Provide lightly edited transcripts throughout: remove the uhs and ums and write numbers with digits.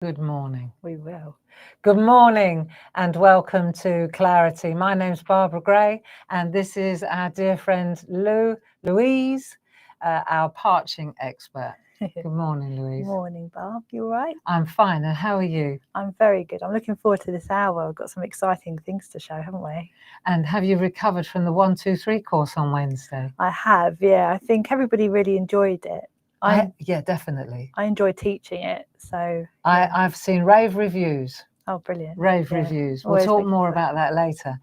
Good morning. We will. Good morning and welcome to Clarity. My name's Barbara Gray and this is our dear friend Louise, our parching expert. Good morning, Louise. Morning, Barb. You all right? I'm fine, and how are you? I'm very good. I'm looking forward to this hour. We've got some exciting things to show, haven't we? And have you recovered from the 1, 2, 3 course on Wednesday? I have, yeah. I think everybody really enjoyed it. Yeah, definitely. I enjoy teaching it, so yeah. I've seen rave reviews. Oh, brilliant. Rave reviews. We'll talk more about that later.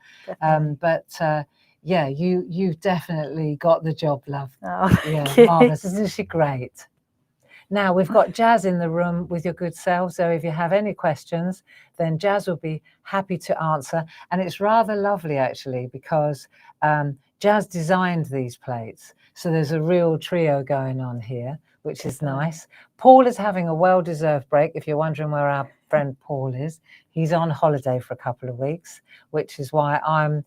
Yeah, you've definitely got the job, love. Oh, yeah, marvellous. Isn't she great? Now, we've got Jazz in the room with your good self, so if you have any questions, then Jazz will be happy to answer. And it's rather lovely, actually, because Jazz designed these plates. So there's a real trio going on here, which is nice. Paul is having a well-deserved break. If you're wondering where our friend Paul is, he's on holiday for a couple of weeks, which is why I'm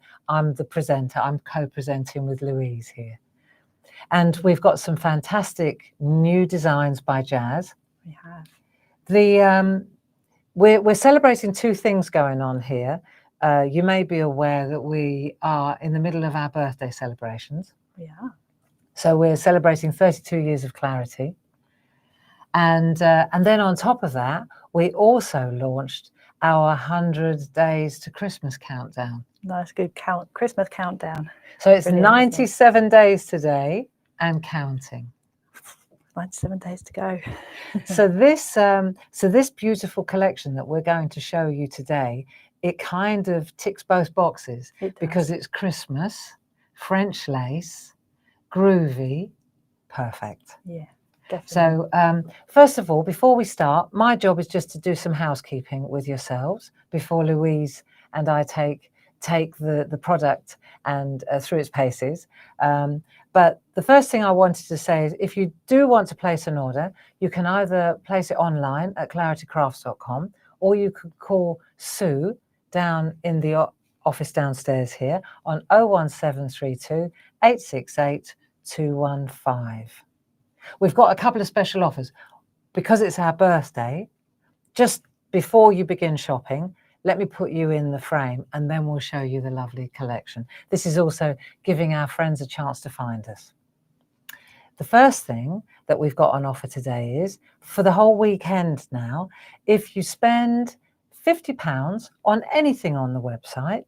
the presenter. I'm co-presenting with Louise here. And we've got some fantastic new designs by Jazz. We have. We're celebrating two things going on here. You may be aware that we are in the middle of our birthday celebrations. Yeah. So we're celebrating 32 years of Clarity. And then on top of that, we also launched our 100 days to Christmas countdown. Nice, good Christmas countdown. So it's 97 days today and counting. 97 days to go. So this beautiful collection that we're going to show you today, it kind of ticks both boxes because it's Christmas, French lace, groovy, perfect. Yeah. Definitely. So first of all, before we start, my job is just to do some housekeeping with yourselves before Louise and I take the product and through its paces. But the first thing I wanted to say is if you do want to place an order, you can either place it online at claritycrafts.com or you could call Sue down in the office downstairs here on 01732 868 215. We've got a couple of special offers. Because it's our birthday, just before you begin shopping, let me put you in the frame and then we'll show you the lovely collection. This is also giving our friends a chance to find us. The first thing that we've got on offer today is, for the whole weekend now, if you spend £50 on anything on the website,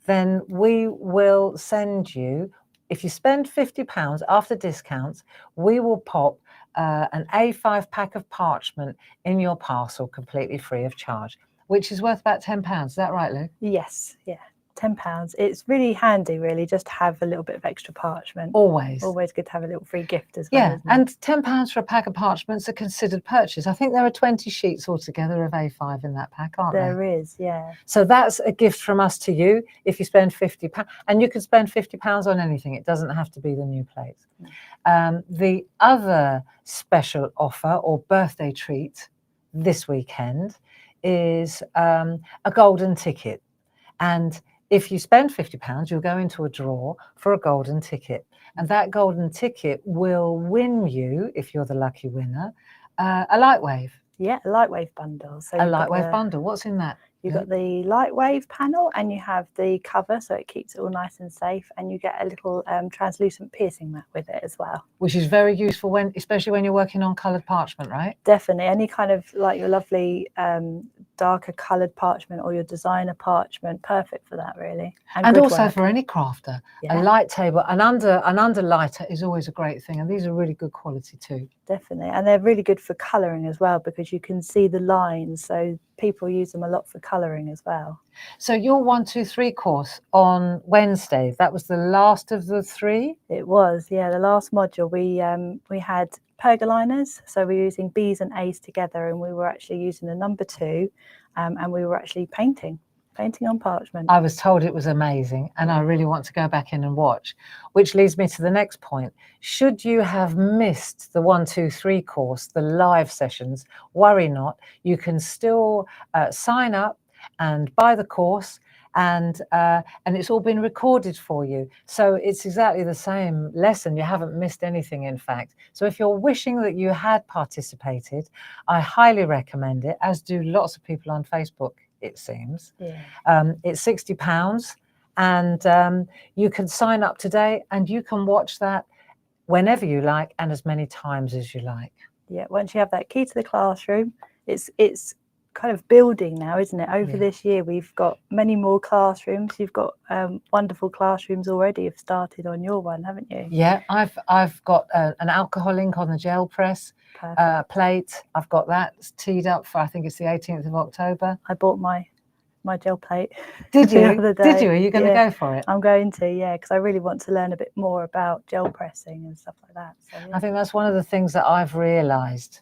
then we will send you, if you spend £50 after discounts, we will pop an A5 pack of parchment in your parcel completely free of charge, which is worth about £10. Is that right, Lou? Yes, yeah, £10. It's really handy, really, just to have a little bit of extra parchment. Always good to have a little free gift as well. Yeah, and £10 for a pack of parchment's a considered purchase. I think there are 20 sheets altogether of A5 in that pack, aren't there? There is, yeah. So that's a gift from us to you if you spend £50. And you can spend £50 on anything. It doesn't have to be the new plates. The other special offer or birthday treat this weekend is a golden ticket. And if you spend £50, you'll go into a draw for a golden ticket. And that golden ticket will win you, if you're the lucky winner, a Lightwave. Yeah, a Lightwave bundle. So a Lightwave bundle. What's in that? You've got the Lightwave panel and you have the cover, so it keeps it all nice and safe, and you get a little translucent piercing mat with it as well. Which is very useful, especially when you're working on coloured parchment, right? Definitely. Any kind of like your lovely darker coloured parchment or your designer parchment, perfect for that, really. And also for any crafter, a light table, an under lighter is always a great thing, and these are really good quality too. Definitely, and they're really good for colouring as well because you can see the lines, so people use them a lot for colouring as well. So your 1, 2, 3 course on Wednesday, that was the last of the 3? It was, yeah, the last module. We had pergoliners, so we were using B's and A's together, and we were actually using the number 2, and we were actually painting on parchment. I was told it was amazing, and I really want to go back in and watch, which leads me to the next point. Should you have missed the 1, 2, 3 course, the live sessions, worry not. You can still sign up and buy the course, and it's all been recorded for you. So it's exactly the same lesson. You haven't missed anything, in fact. So if you're wishing that you had participated, I highly recommend it, as do lots of people on Facebook, it seems. Yeah. It's £60, and you can sign up today, and you can watch that whenever you like and as many times as you like. Yeah, once you have that key to the classroom, it's kind of building now, isn't it? Over this year, we've got many more classrooms. You've got wonderful classrooms already have started on your one, haven't you? Yeah, I've got an alcohol ink on the gel press plate. I've got that teed up for, I think it's the 18th of October. I bought my gel plate. Did you? The other day. Did you? Are you going to go for it? I'm going to, yeah, because I really want to learn a bit more about gel pressing and stuff like that. So, yeah. I think that's one of the things that I've realised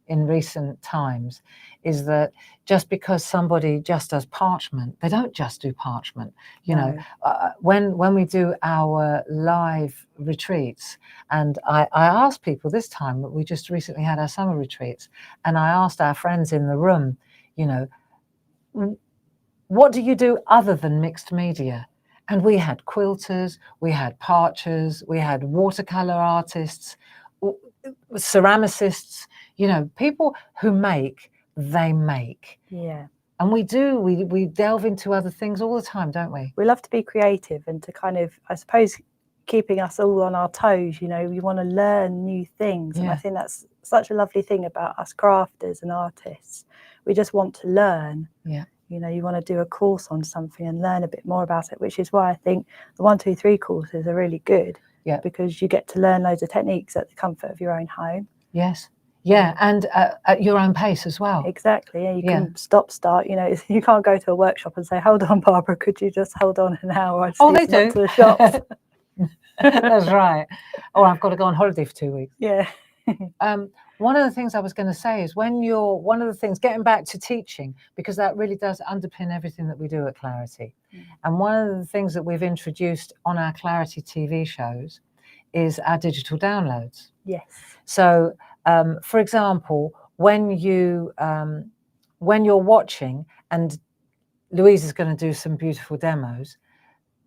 in recent times, is that just because somebody just does parchment, they don't just do parchment. You know, when we do our live retreats, and I asked people this time, we just recently had our summer retreats, and I asked our friends in the room, you know, what do you do other than mixed media? And we had quilters, we had parchers, we had watercolor artists, ceramicists, you know, people who make, they make. Yeah. And we delve into other things all the time, don't we? We love to be creative and to kind of, I suppose, keeping us all on our toes. You know, we want to learn new things. And I think that's such a lovely thing about us crafters and artists. We just want to learn. Yeah. You know, you want to do a course on something and learn a bit more about it, which is why I think the 1, 2, 3 courses are really good. Yeah. Because you get to learn loads of techniques at the comfort of your own home. Yes. Yeah, and at your own pace as well. Exactly. Yeah, you can start. You know, you can't go to a workshop and say, "Hold on, Barbara, could you just hold on an hour?" Oh, they do. To the shops. That's right. Oh, I've got to go on holiday for 2 weeks. Yeah. One of the things I was going to say is one of the things, getting back to teaching, because that really does underpin everything that we do at Clarity. And one of the things that we've introduced on our Clarity TV shows is our digital downloads. Yes. So, for example, when you're watching, and Louise is going to do some beautiful demos,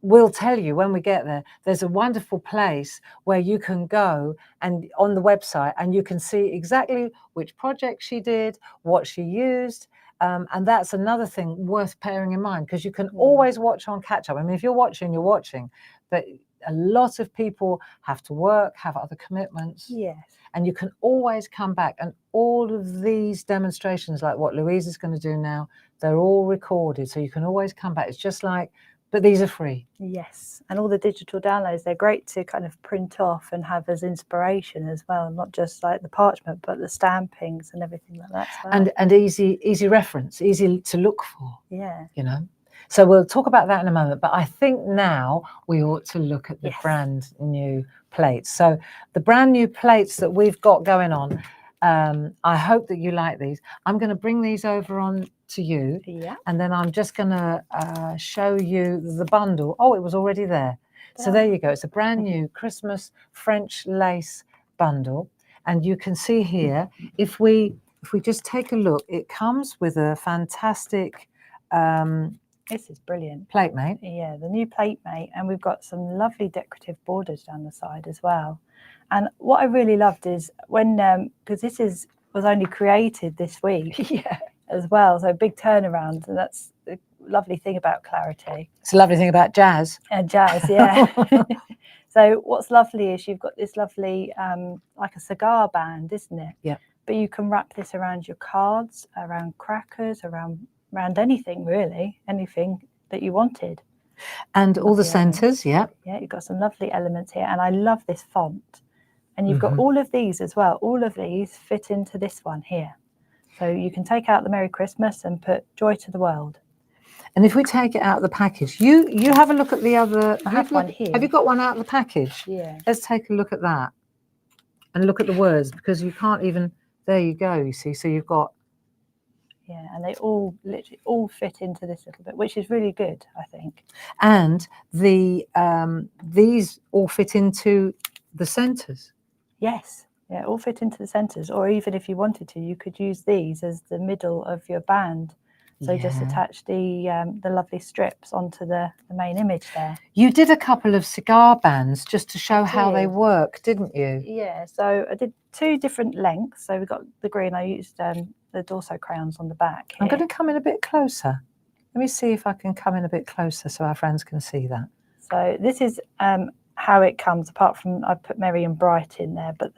we'll tell you when we get there, there's a wonderful place where you can go and on the website, and you can see exactly which project she did, what she used. And that's another thing worth bearing in mind, because you can always watch on catch up. I mean, if you're watching, but a lot of people have to work, have other commitments. Yes. And you can always come back, and all of these demonstrations, like what Louise is going to do now, they're all recorded. So you can always come back. It's just like, but these are free. Yes. And all the digital downloads, they're great to kind of print off and have as inspiration as well, not just like the parchment, but the stampings and everything like that as well. And easy reference, easy to look for. Yeah. You know. So we'll talk about that in a moment, but I think now we ought to look at the brand new plates. So the brand new plates that we've got going on, I hope that you like these. I'm going to bring these over on to you, and then I'm just going to show you the bundle. Oh, it was already there. So there you go. It's a brand new Christmas French lace bundle, and you can see here, if we just take a look, it comes with a fantastic this is brilliant. Plate mate. Yeah, the new plate mate, and we've got some lovely decorative borders down the side as well. And what I really loved is when, because this was only created this week as well, so a big turnaround, and that's the lovely thing about Clarity. It's a lovely thing about jazz. And jazz, yeah. So what's lovely is you've got this lovely, like a cigar band, isn't it? Yeah. But you can wrap this around your cards, around crackers, around anything really, anything that you wanted. And all the centres, Yeah, you've got some lovely elements here, and I love this font. And you've got all of these as well. All of these fit into this one here. So you can take out the Merry Christmas and put Joy to the World. And if we take it out of the package, you have a look at the other. I have one here. Have you got one out of the package? Yeah. Let's take a look at that and look at the words, because you can't even, there you go, you see. So you've got, yeah, and they all literally all fit into this little bit, which is really good, I think. And the these all fit into the centres. Yes, yeah, all fit into the centres. Or even if you wanted to, you could use these as the middle of your band. So just attach the lovely strips onto the main image there. You did a couple of cigar bands just to show how they work, didn't you? Yeah, so I did 2 different lengths. So we got the green, I used the Dorso crayons on the back here. I'm going to come in a bit closer. Let me see if I can come in a bit closer so our friends can see that. So this is how it comes, apart from I put Merry and Bright in there, but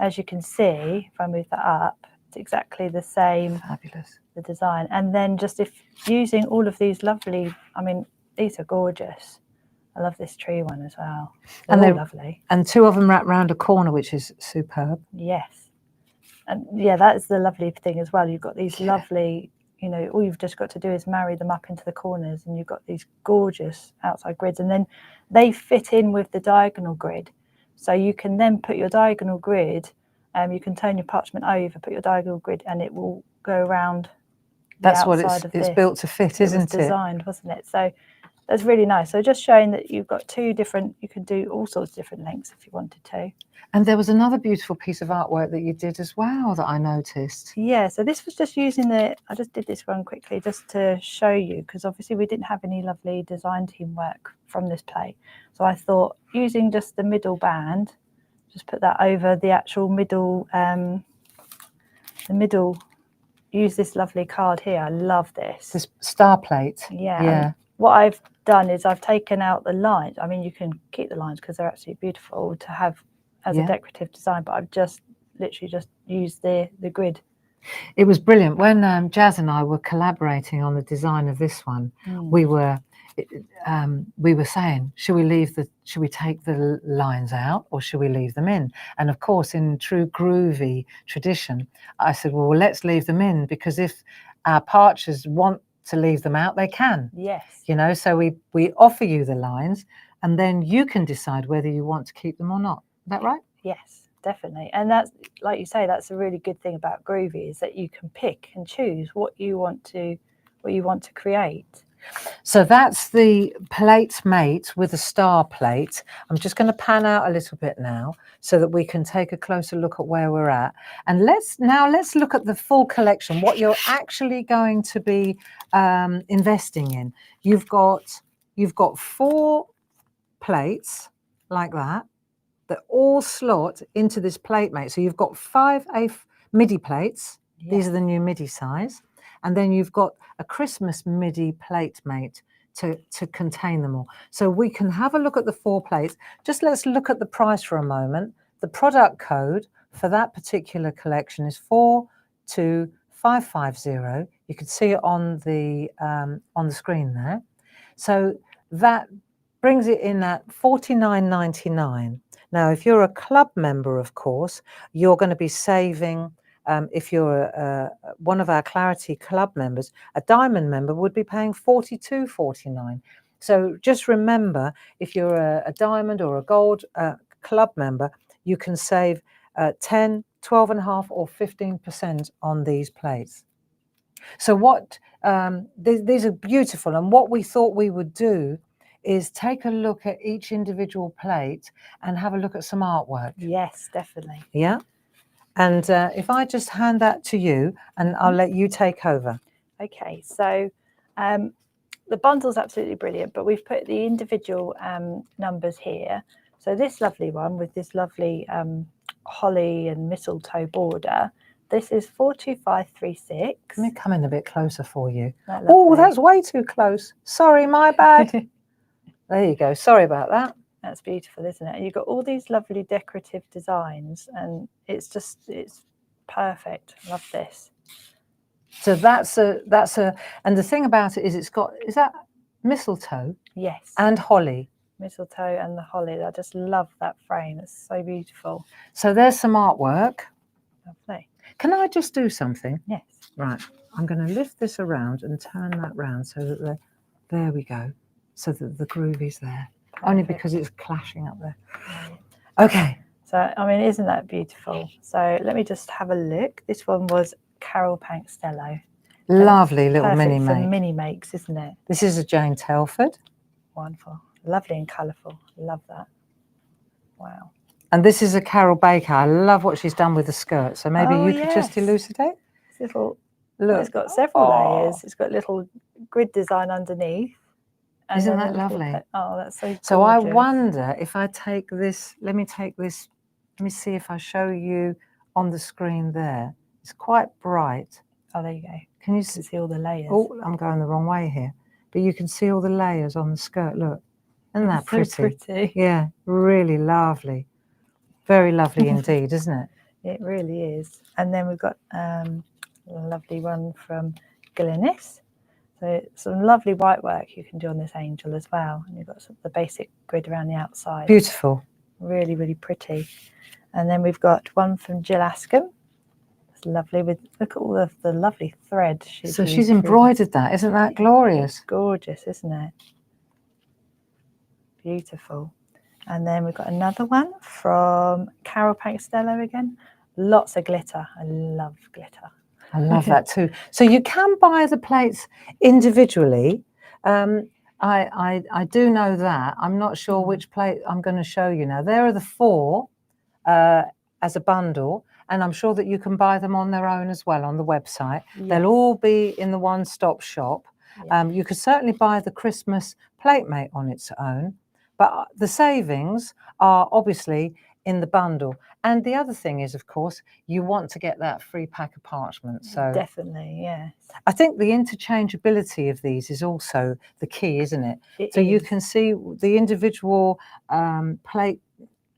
as you can see, if I move that up, it's exactly the same. Fabulous. The design. And then just if using all of these lovely, I mean, these are gorgeous. I love this tree one as well. They're all lovely. And 2 of them wrap around a corner, which is superb. Yes. And yeah, that's the lovely thing as well. You've got these lovely, you know, all you've just got to do is marry them up into the corners, and you've got these gorgeous outside grids, and then they fit in with the diagonal grid. So you can then put your diagonal grid, you can turn your parchment over, put your diagonal grid, and it will go around. That's what it's built to fit, isn't it? It was designed, wasn't it? So that's really nice. So just showing that you've got 2 different, you can do all sorts of different lengths if you wanted to. And there was another beautiful piece of artwork that you did as well that I noticed. Yeah, so this was just using I just did this one quickly just to show you, because obviously we didn't have any lovely design team work from this plate. So I thought using just the middle band, just put that over the actual middle, use this lovely card here. I love this. This star plate. Yeah. What I've done is I've taken out the lines. I mean, you can keep the lines because they're absolutely beautiful to have as a decorative design, but I've just literally just used the grid. It was brilliant. When Jazz and I were collaborating on the design of this one, we were saying, should we take the lines out or should we leave them in? And of course, in true Groovi tradition, I said, well, let's leave them in, because if our parchers want to leave them out, they can. Yes. You know, so we offer you the lines, and then you can decide whether you want to keep them or not. Is that right? Yes, definitely. And that's, like you say, that's a really good thing about Groovi, is that you can pick and choose what you want to create. So that's the plate mate with a star plate. I'm just going to pan out a little bit now so that we can take a closer look at where we're at. And let's look at the full collection, what you're actually going to be investing in. You've got 4 plates like that all slot into this plate mate. So you've got 5 Midi plates. Yes. These are the new Midi size. And then you've got a Christmas Midi plate mate to contain them all. So we can have a look at the 4 plates. Just let's look at the price for a moment. The product code for that particular collection is 42550. You can see it on the screen there. So that brings it in at $49.99. Now, if you're a club member, of course, you're going to be saving. If you're one of our Clarity Club members, a Diamond member would be paying $42.49. So just remember, if you're a Diamond or a Gold Club member, you can save 10, 12.5 or 15% on these plates. So these are beautiful, and what we thought we would do is take a look at each individual plate and have a look at some artwork. Yes, definitely. Yeah. And if I just hand that to you, and I'll let you take over. Okay, so the bundle's absolutely brilliant, but we've put the individual numbers here. So this lovely one with this lovely holly and mistletoe border, this is 42536. Let me come in a bit closer for you. Oh, that's way too close. Sorry, my bad. There you go. Sorry about that. That's beautiful, isn't it? You've got all these lovely decorative designs, and it's perfect. Love this. So that's a, and the thing about it is is that mistletoe? Yes. And holly. Mistletoe and the holly. I just love that frame. It's so beautiful. So there's some artwork. Lovely. Can I just do something? Yes. Right. I'm going to lift this around and turn that round so that there we go. So that the Groovi's there. Perfect. Only because it's clashing up there. Okay. So, I mean, isn't that beautiful? So let me just have a look. This one was Carol Pankstello. Lovely little mini make. For mini makes, isn't it? This is a Jane Telford. Wonderful. Lovely and colourful. Love that. Wow. And this is a Carol Baker. I love what she's done with the skirt. So maybe you could just elucidate. This little Look, it's got several layers. It's got little grid design underneath. And isn't then that lovely? Oh, that's so gorgeous. So I wonder if I take this, let me take this, let me see if I show you on the screen there. It's quite bright. Oh, there you go. Can you see all the layers? Oh, I'm going the wrong way here. But you can see all the layers on the skirt. Look, isn't that pretty? So pretty. Yeah, really lovely. Very lovely indeed, isn't it? It really is. And then we've got a lovely one from Glynis. So some lovely white work you can do on this angel as well. And you've got the basic grid around the outside. Beautiful. Really, really pretty. And then we've got one from Jill Askham. It's lovely. Look at all of the lovely thread. She's embroidered that. Isn't that glorious? It's gorgeous, isn't it? Beautiful. And then we've got another one from Carol Pankstello again. Lots of glitter. I love glitter. I love that too. So you can buy the plates individually. I do know that. I'm not sure which plate I'm going to show you now. There are the 4 as a bundle, and I'm sure that you can buy them on their own as well on the website. Yes. They'll all be in the one-stop shop. Yes. You could certainly buy the Christmas plate mate on its own, but the savings are obviously in the bundle. And the other thing is, of course, you want to get that free pack of parchment. So definitely, yes. I think the interchangeability of these is also the key, isn't it? So you can see the individual plate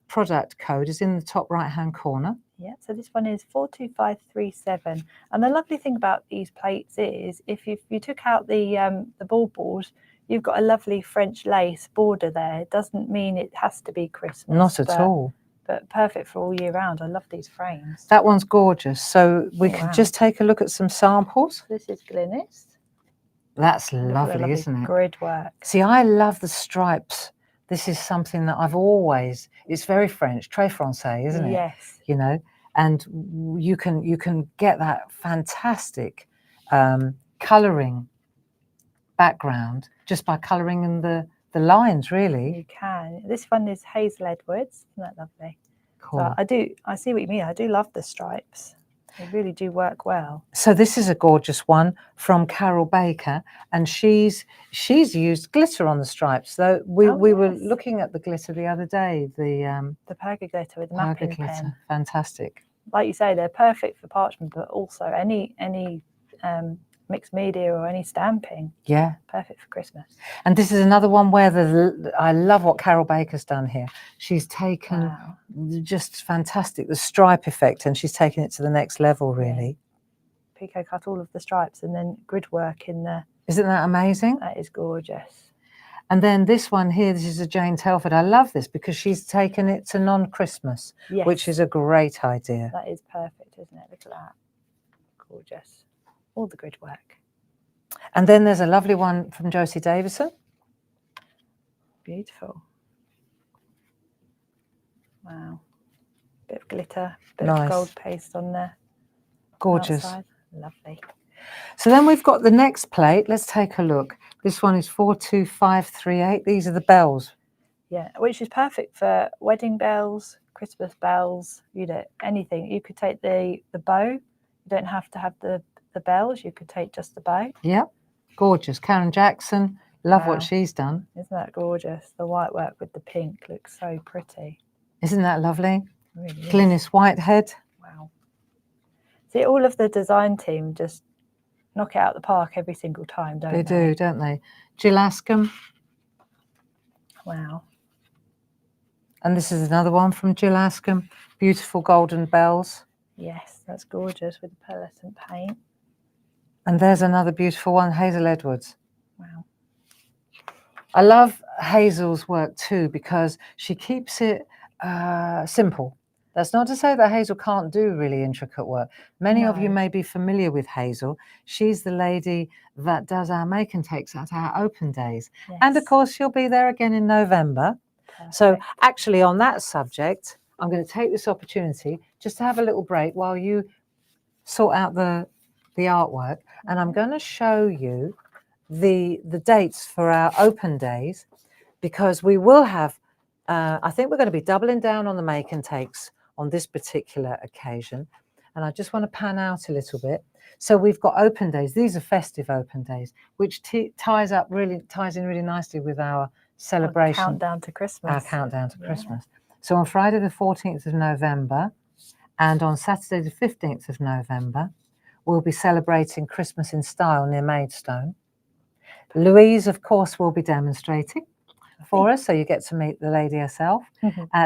product code is in the top right-hand corner. Yeah, so this one is 42537. And the lovely thing about these plates is if you took out the board, you've got a lovely French lace border there. It doesn't mean it has to be Christmas. Not at all. But perfect for all year round. I love these frames. That one's gorgeous. So we can just take a look at some samples. This is Glynis. That's lovely, isn't it? Grid work. See, I love the stripes. This is something that I've always, it's very French, très français, isn't it? Yes. You know, and you can get that fantastic colouring background just by colouring in the lines, really. You can. This one is Hazel Edwards. Isn't that lovely? Cool. So I see what you mean. I do love the stripes. They really do work well. So this is a gorgeous one from Carol Baker, and she's used glitter on the stripes. So we were looking at the glitter the other day, the Perga glitter with the mapping pen. Fantastic. Like you say, they're perfect for parchment, but also any mixed media or any stamping. Yeah. Perfect for Christmas. And this is another one where I love what Carol Baker's done here. She's taken just fantastic, the stripe effect, and she's taken it to the next level, really. Yeah. Pico cut all of the stripes and then grid work in there. Isn't that amazing? That is gorgeous. And then this one here, this is a Jane Telford. I love this because she's taken it to non-Christmas, which is a great idea. That is perfect, isn't it? Look at that. Gorgeous. All the grid work. And then there's a lovely one from Josie Davison. Beautiful. Wow. Bit of glitter, bit of gold paste on there. Gorgeous. Outside. Lovely. So then we've got the next plate. Let's take a look. This one is 42538. These are the bells. Yeah, which is perfect for wedding bells, Christmas bells, anything. You could take the bow. You don't have to have the bells. You could take just the bow. Yep. Gorgeous. Karen Jackson. Love what she's done. Isn't that gorgeous? The white work with the pink looks so pretty. Isn't that lovely? Really is. Glynis Whitehead. Wow. See, all of the design team just knock it out the park every single time, don't they? They do, don't they? Jill Askham. Wow. And this is another one from Jill Askham. Beautiful golden bells. Yes, that's gorgeous with the pearlescent paint. And there's another beautiful one, Hazel Edwards. Wow. I love Hazel's work too because she keeps it simple. That's not to say that Hazel can't do really intricate work. Many of you may be familiar with Hazel. She's the lady that does our make and takes at our open days. Yes. And of course, she'll be there again in November. Perfect. So actually on that subject, I'm going to take this opportunity just to have a little break while you sort out the artwork. And I'm going to show you the dates for our open days, because we will have, I think we're going to be doubling down on the make and takes on this particular occasion. And I just want to pan out a little bit. So we've got open days. These are festive open days, which ties in really nicely with our celebration. Our countdown to Christmas. Our countdown to Christmas. So on Friday the 14th of November and on Saturday the 15th of November, we'll be celebrating Christmas in style near Maidstone. Louise, of course, will be demonstrating for us, so you get to meet the lady herself.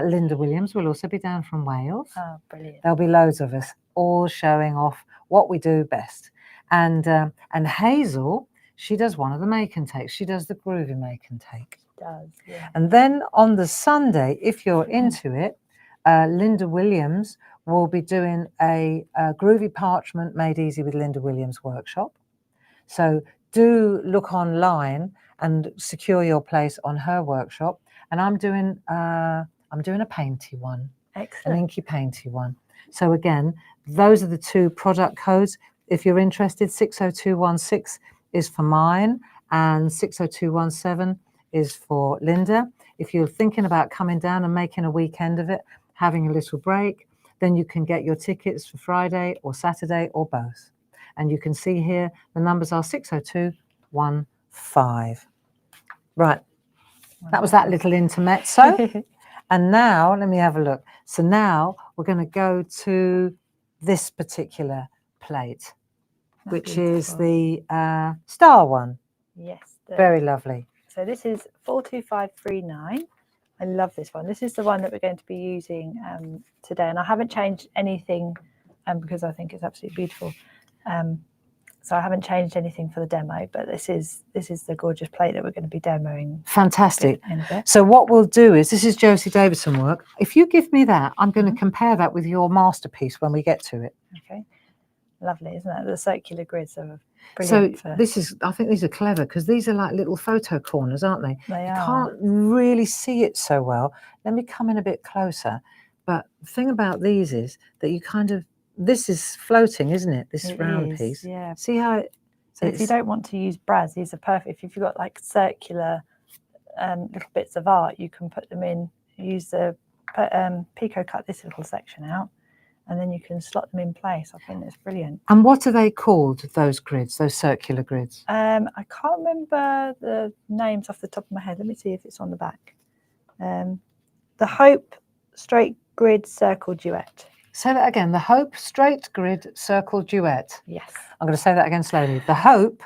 Linda Williams will also be down from Wales. Oh, brilliant. There'll be loads of us all showing off what we do best. And Hazel, she does one of the make and takes. She does the Groovi make and take. She does, yeah. And then on the Sunday, if you're into it, Linda Williams will be doing a Groovi Parchment Made Easy with Linda Williams workshop. So do look online and secure your place on her workshop. And I'm doing a painty one. Excellent. An inky painty one. So again, those are the two product codes. If you're interested, 60216 is for mine and 60217 is for Linda. If you're thinking about coming down and making a weekend of it, having a little break, then you can get your tickets for Friday or Saturday or both. And you can see here, the numbers are 60215. Right, that was that little intermezzo. And now, let me have a look. So now we're going to go to this particular plate, which is the star one. Yes. Very lovely. So this is 42539. I love this one. This is the one that we're going to be using today. And I haven't changed anything because I think it's absolutely beautiful. So I haven't changed anything for the demo, but this is the gorgeous plate that we're going to be demoing. Fantastic. So what we'll do is, this is Josie Davidson work. If you give me that, I'm going to compare that with your masterpiece when we get to it. Okay. Lovely, isn't it? The circular grids are brilliant. So this is, I think these are clever because these are like little photo corners, aren't they? They are. You can't really see it so well. Let me come in a bit closer. But the thing about these is that you kind of, this is floating, isn't it? This round piece. Yeah. See how it. So if you don't want to use brads, these are perfect. If you've got like circular little bits of art, you can put them in. Use the Pico cut this little section out, and then you can slot them in place. I think it's brilliant. And what are they called? Those grids, those circular grids. I can't remember the names off the top of my head. Let me see if it's on the back. The Hope Straight Grid Circle Duet. Say that again. The Hope Straight Grid Circle Duet. Yes. I'm going to say that again slowly. The Hope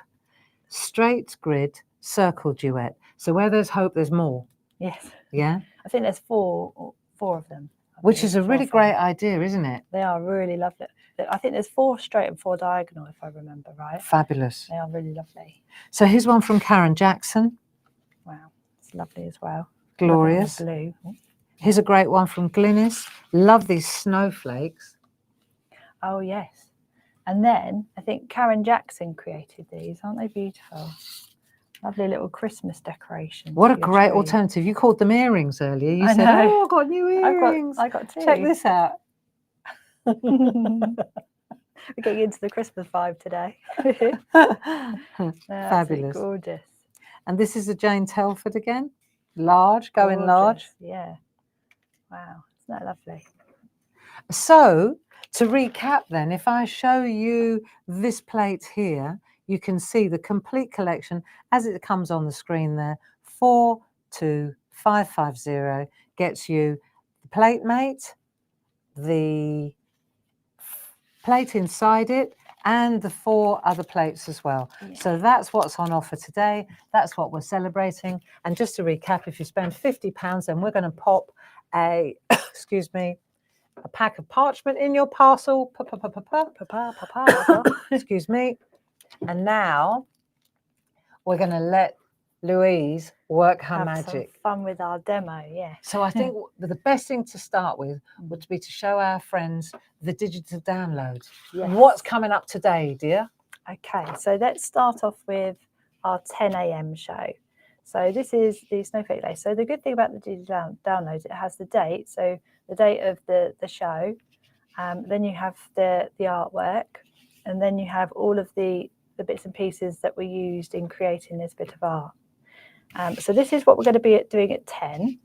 Straight Grid Circle Duet. So where there's hope, there's more. Yes. Yeah. I think there's four of them. Which is a really great idea, isn't it? They are really lovely. I think there's 4 straight and 4 diagonal, if I remember right. Fabulous. They are really lovely. So here's one from Karen Jackson. Wow, it's lovely as well. Glorious. Blue. Here's a great one from Glynis. Love these snowflakes. Oh, yes. And then I think Karen Jackson created these. Aren't they beautiful? Lovely little Christmas decorations. What a great alternative. You called them earrings earlier. You said, oh, I got new earrings. I got 2. Check this out. We're getting into the Christmas vibe today. Fabulous. Gorgeous. And this is a Jane Telford again. Large, going large. Yeah. Wow. Isn't that lovely? So to recap then, if I show you this plate here, you can see the complete collection as it comes on the screen there. 42550 gets you the plate mate, the plate inside it, and the 4 other plates as well. Yeah. So that's what's on offer today. That's what we're celebrating. And just to recap, if you spend £50, then we're going to pop a, excuse me, a pack of parchment in your parcel. Excuse me. And now we're going to let Louise work her magic. Some fun with our demo, yeah. So I think the best thing to start with would be to show our friends the digital downloads. Yes. What's coming up today, dear? Okay, so let's start off with our 10 a.m. show. So this is the Snowflake Day. So the good thing about the digital downloads, it has the date. So the date of the show. Then you have the artwork. And then you have all of the bits and pieces that were used in creating this bit of art. So this is what we're going to be doing at 10.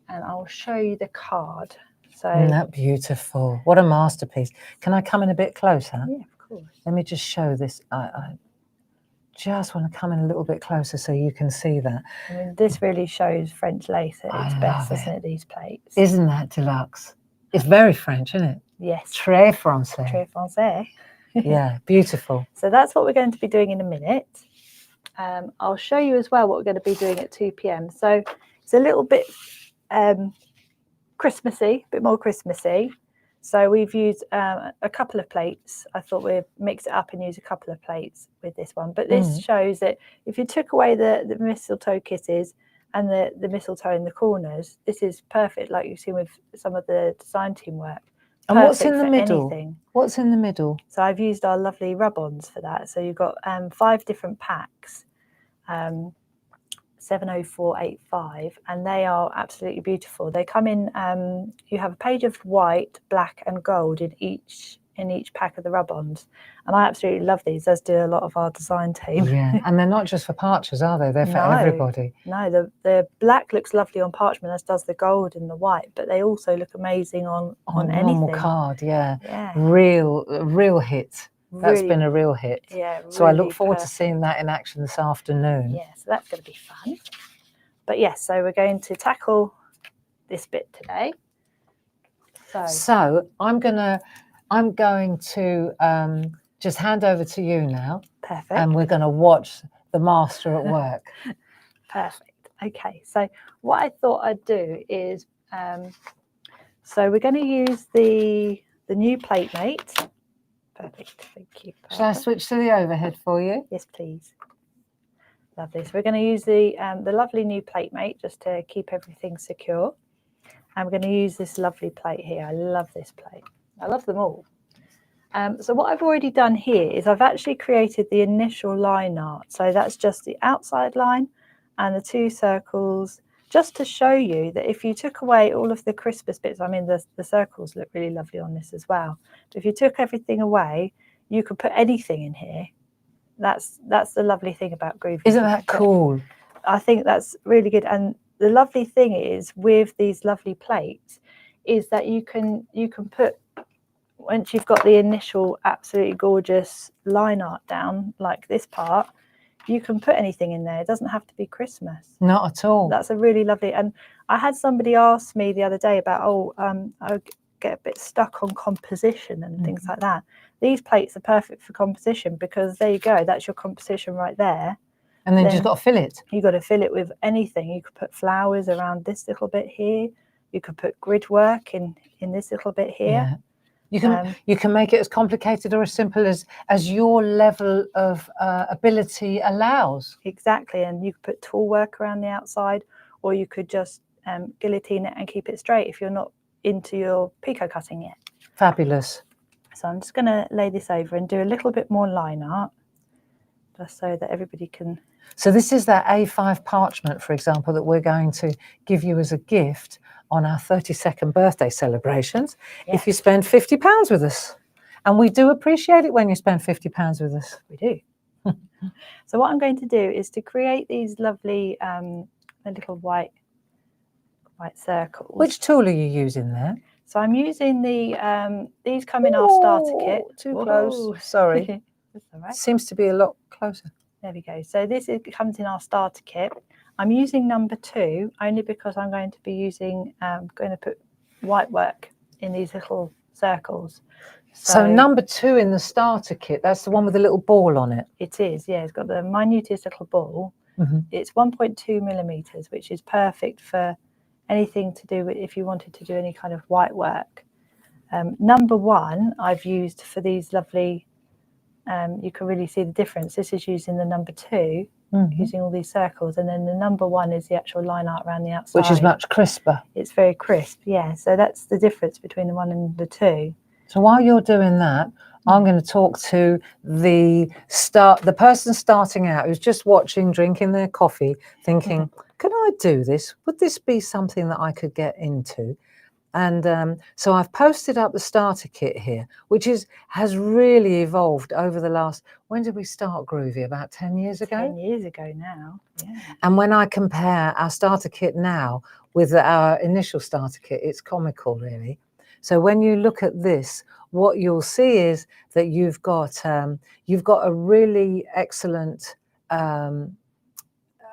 And I'll show you the card. So isn't that beautiful? What a masterpiece. Can I come in a bit closer? yeah, of course. Let me just show this. I just want to come in a little bit closer so you can see that. I mean, this really shows French lace at its best, doesn't it, these plates? Isn't that deluxe? It's very French, isn't it? Yes. Très français. Très français. Yeah, beautiful. So that's what we're going to be doing in a minute. I'll show you as well what we're going to be doing at 2 p.m. So it's a little bit Christmassy, a bit more Christmassy. So we've used a couple of plates. I thought we'd mix it up and use a couple of plates with this one. But this shows that if you took away the mistletoe kisses and the mistletoe in the corners, this is perfect, like you've seen with some of the design team work. And what's in the middle? Anything. What's in the middle? So I've used our lovely rub-ons for that. So you've got 5 different packs. 70485, and they are absolutely beautiful. They come in, you have a page of white, black and gold in each pack of the rub-ons, and I absolutely love these, as do a lot of our design team. Yeah, and they're not just for parchers, are they? They're for everybody. No, the black looks lovely on parchment, as does the gold and the white, but they also look amazing on anything. Normal card. Yeah. Yeah. Real hit. That's been a real hit. Yeah. So I look forward to seeing that in action this afternoon. Yeah, so that's going to be fun. But yes, so we're going to tackle this bit today. So I'm going to just hand over to you now. Perfect. And we're going to watch the master at work. Perfect. Okay, so what I thought I'd do is, so we're going to use the new PlateMate. Perfect, thank you. Perfect. Shall I switch to the overhead for you? Yes, please. Lovely. So we're going to use the lovely new PlateMate just to keep everything secure. And we're going to use this lovely plate here. I love this plate. I love them all. So what I've already done here is I've actually created the initial line art. So that's just the outside line and the 2 circles, just to show you that if you took away all of the Christmas bits, I mean, the circles look really lovely on this as well. But if you took everything away, you could put anything in here. That's the lovely thing about Groovi. Isn't that cool? I think that's really good. And the lovely thing is with these lovely plates is that you can put, once you've got the initial absolutely gorgeous line art down, like this part, you can put anything in there. It doesn't have to be Christmas. Not at all. That's a really lovely. And I had somebody ask me the other day about, I get a bit stuck on composition and things like that. These plates are perfect for composition because there you go. That's your composition right there. And then you just got to fill it. You've got to fill it with anything. You could put flowers around this little bit here. You could put grid work in this little bit here. Yeah. You can make it as complicated or as simple as your level of ability allows. Exactly, and you could put tool work around the outside, or you could just guillotine it and keep it straight if you're not into your picot cutting yet. Fabulous. So I'm just going to lay this over and do a little bit more line art, just so that everybody can. So this is that A5 parchment, for example, that we're going to give you as a gift on our 32nd birthday celebrations, if you spend £50 with us. And we do appreciate it when you spend £50 with us. We do. So what I'm going to do is to create these lovely little white circles. Which tool are you using there? So I'm using these come in our starter kit. Too close. Sorry. That's all right. Seems to be a lot closer. There we go. So comes in our starter kit. I'm using number 2 only because I'm going to be using, going to put white work in these little circles. So number 2 in the starter kit, that's the one with the little ball on it. It is, yeah. It's got the minutest little ball. It's 1.2 millimeters, which is perfect for anything to do with if you wanted to do any kind of white work. Number 1 I've used for these lovely, you can really see the difference. This is using the number 2. Using all these circles, and then the number 1 is the actual line art around the outside, which is much crisper. It's very crisp, yeah. So that's the difference between the 1 and the 2. So while you're doing that, I'm going to talk to the person starting out who's just watching, drinking their coffee, thinking, can I do this? Would this be something that I could get into? And so I've posted up the starter kit here, which has really evolved over the last, when did we start Groovi? About 10 years ago? 10 years ago now, yeah. And when I compare our starter kit now with our initial starter kit, it's comical, really. So when you look at this, what you'll see is that you've got a really excellent,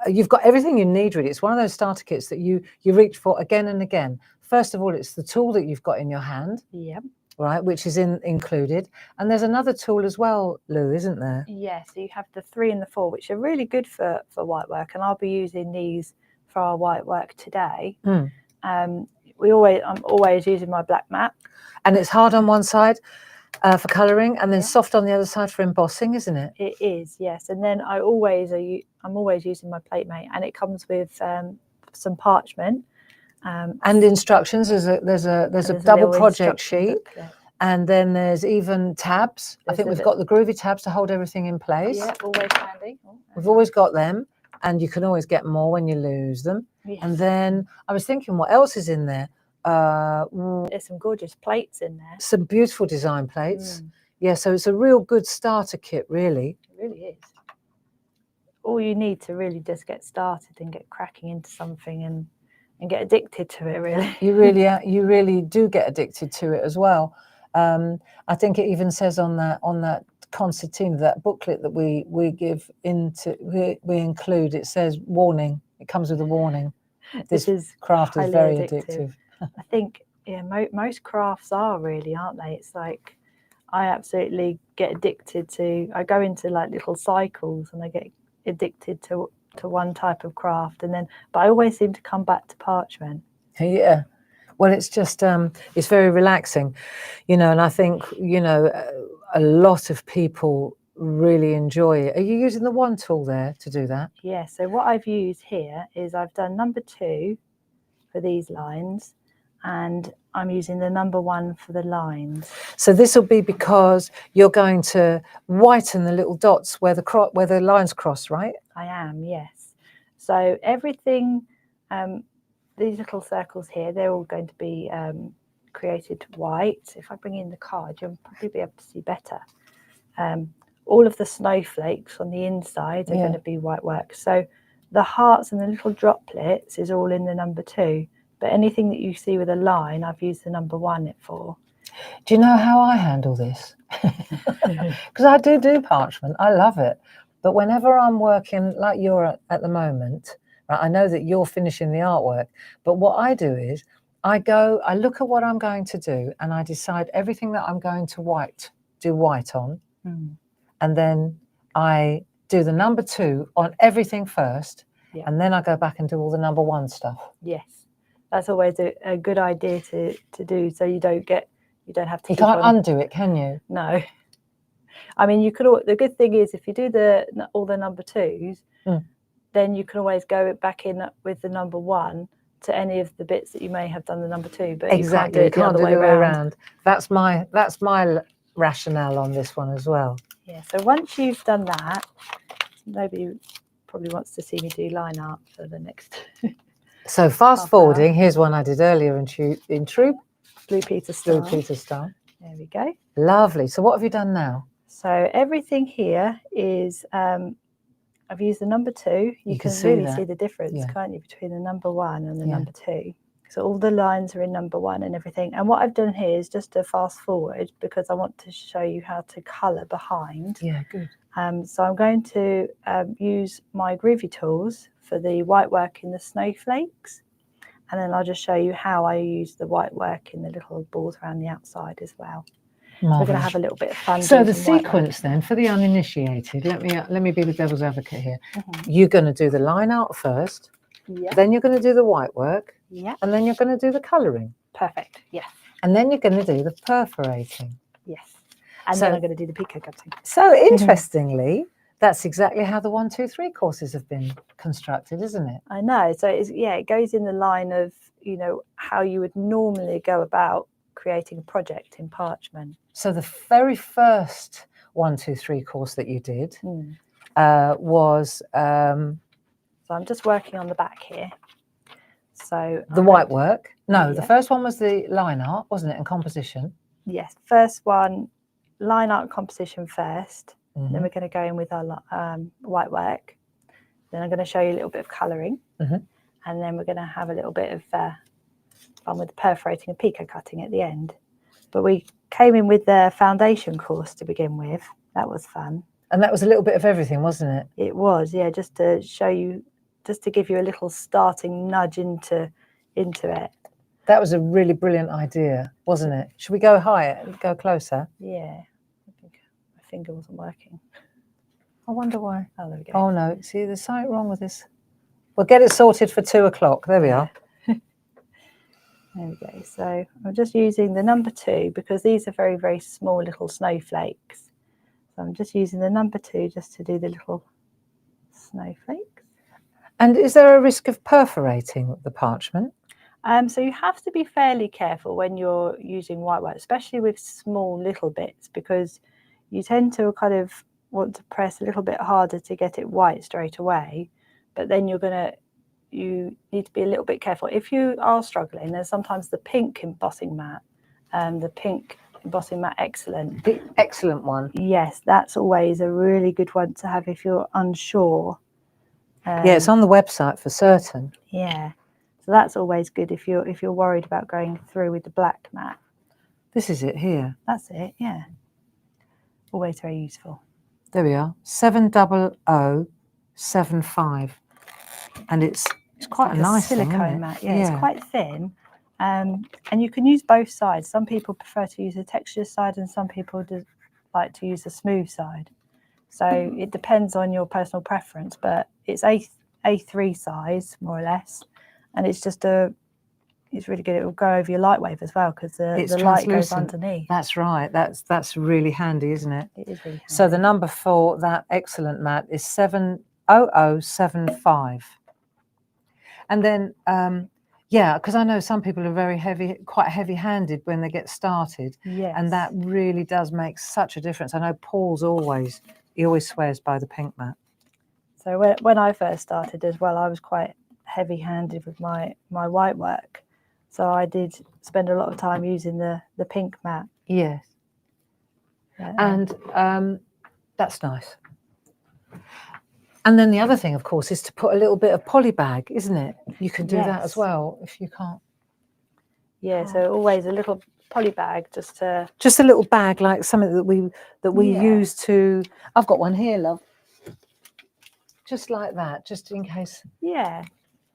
you've got everything you need really. It's one of those starter kits that you reach for again and again. First of all, it's the tool that you've got in your hand. Yep. Right, which is included. And there's another tool as well, Lou, isn't there? Yeah, so you have the 3 and the 4, which are really good for white work, and I'll be using these for our white work today. I'm always using my black mat. And it's hard on one side for colouring, and then soft on the other side for embossing, isn't it? It is, yes. And then I'm always using my plate mate, and it comes with some parchment. And instructions. There's a double project sheet, booklet. And then there's even tabs. I think we've got the Groovi tabs to hold everything in place. Yeah, always handy. We've always got them, and you can always get more when you lose them. Yes. And then I was thinking, what else is in there? There's some gorgeous plates in there. Some beautiful design plates. Yeah, so it's a real good starter kit, really. It really is. All you need to really just get started and get cracking into something and get addicted to it, really. You really do get addicted to it as well. I think it even says on that concertina, that booklet that we include, it says warning. It comes with a warning. This craft is very addictive. I think most crafts are really, aren't they? It's like I absolutely get addicted to. I go into like little cycles, and I get addicted to one type of craft, but I always seem to come back to parchment. Yeah. Well, it's just it's very relaxing, and I think a lot of people really enjoy it. Are you using the one tool there to do that? Yeah, so what I've used here is I've done number 2 for these lines, and I'm using the number 1 for the lines. So this will be because you're going to whiten the little dots where the lines cross, right? I am, yes. So everything, these little circles here, they're all going to be created white. If I bring in the card, you'll probably be able to see better. All of the snowflakes on the inside are going to be white work. So the hearts and the little droplets is all in the number 2. But anything that you see with a line, I've used the number 1 for. Do you know how I handle this? Because I do parchment. I love it. But whenever I'm working like you're at the moment, right, I know that you're finishing the artwork. But what I do is I look at what I'm going to do, and I decide everything that I'm going to do white on. And then I do the number 2 on everything first. Yeah. And then I go back and do all the number 1 stuff. Yes. That's always a good idea to do, so you don't have to. You can't undo it, can you? No. I mean, you could. The good thing is, if you do all the number 2s, then you can always go back in with the number 1 to any of the bits that you may have done the number 2. But exactly, you can't do it the other way around. That's my rationale on this one as well. Yeah. So once you've done that, nobody probably wants to see me do line art for the next. So fast forwarding, here's one I did earlier in true Blue Peter style. There we go. Lovely. So what have you done now? So everything here is, I've used the number 2. You can really see the difference, can't you, between the number 1 and the number 2. So all the lines are in number 1 and everything. And what I've done here is just to fast forward, because I want to show you how to colour behind. Yeah, good. So I'm going to use my Groovi tools for the white work in the snowflakes, and then I'll just show you how I use the white work in the little balls around the outside as well. So we're going to have a little bit of fun. So the sequence then, for the uninitiated, let me be the devil's advocate here. You're going to do the line art first, then you're going to do the white work, and then you're going to do the colouring. Perfect, yes. And then you're going to do the perforating. Yes. And then I'm going to do the pico cutting. So interestingly, that's exactly how the 1, 2, 3 courses have been constructed, isn't it? I know. So it goes in the line of, how you would normally go about creating a project in parchment. So the very first 1, 2, 3 course that you did was... So I'm just working on the back here. So the white work. No, the first one was the line art, wasn't it, and composition? Yes, first one, line art and composition first. Then we're going to go in with our white work. Then I'm going to show you a little bit of colouring. And then we're going to have a little bit of fun with perforating and picot cutting at the end. But we came in with the foundation course to begin with. That was fun. And that was a little bit of everything, wasn't it? It was, yeah, just to show you, just to give you a little starting nudge into it. That was a really brilliant idea, wasn't it? Should we go higher, go closer? Yeah, I think my finger wasn't working. I wonder why. Oh, there we go. Oh no, see, there's something wrong with this. We'll get it sorted for 2 o'clock. There we are. There we go. So I'm just using the number 2 because these are very, very small little snowflakes. So I'm just using the number 2 just to do the little snowflakes. And is there a risk of perforating the parchment? So you have to be fairly careful when you're using whitework, especially with small little bits, because you tend to kind of want to press a little bit harder to get it white straight away. But then you need to be a little bit careful. If you are struggling, there's sometimes the pink embossing mat, the pink embossing mat excellent. The excellent one. Yes, that's always a really good one to have if you're unsure. Yeah, it's on the website for certain. Yeah, so that's always good if you're worried about going through with the black mat. This is it here. That's it, yeah. Always very useful. There we are, 70075. And it's quite like a nice silicone mat. Yeah, it's quite thin. And you can use both sides. Some people prefer to use the textured side and some people like to use the smooth side. So it depends on your personal preference, but it's A3 size, more or less. And it's just it's really good. It will go over your light wave as well because the light goes underneath. That's right. That's really handy, isn't it? It is really handy. So the number for that excellent mat is 70075. And then, yeah, because I know some people are very quite heavy-handed when they get started. Yes. And that really does make such a difference. I know Paul's always swears by the pink mat. So when I first started as well, I was quite heavy-handed with my white work. So I did spend a lot of time using the pink mat. Yes. And that's nice. And then the other thing, of course, is to put a little bit of polybag, isn't it? You can do that as well if you can't. Yeah, so always a little polybag just a little bag, like something that we use to. I've got one here, love. Just like that, just in case. Yeah.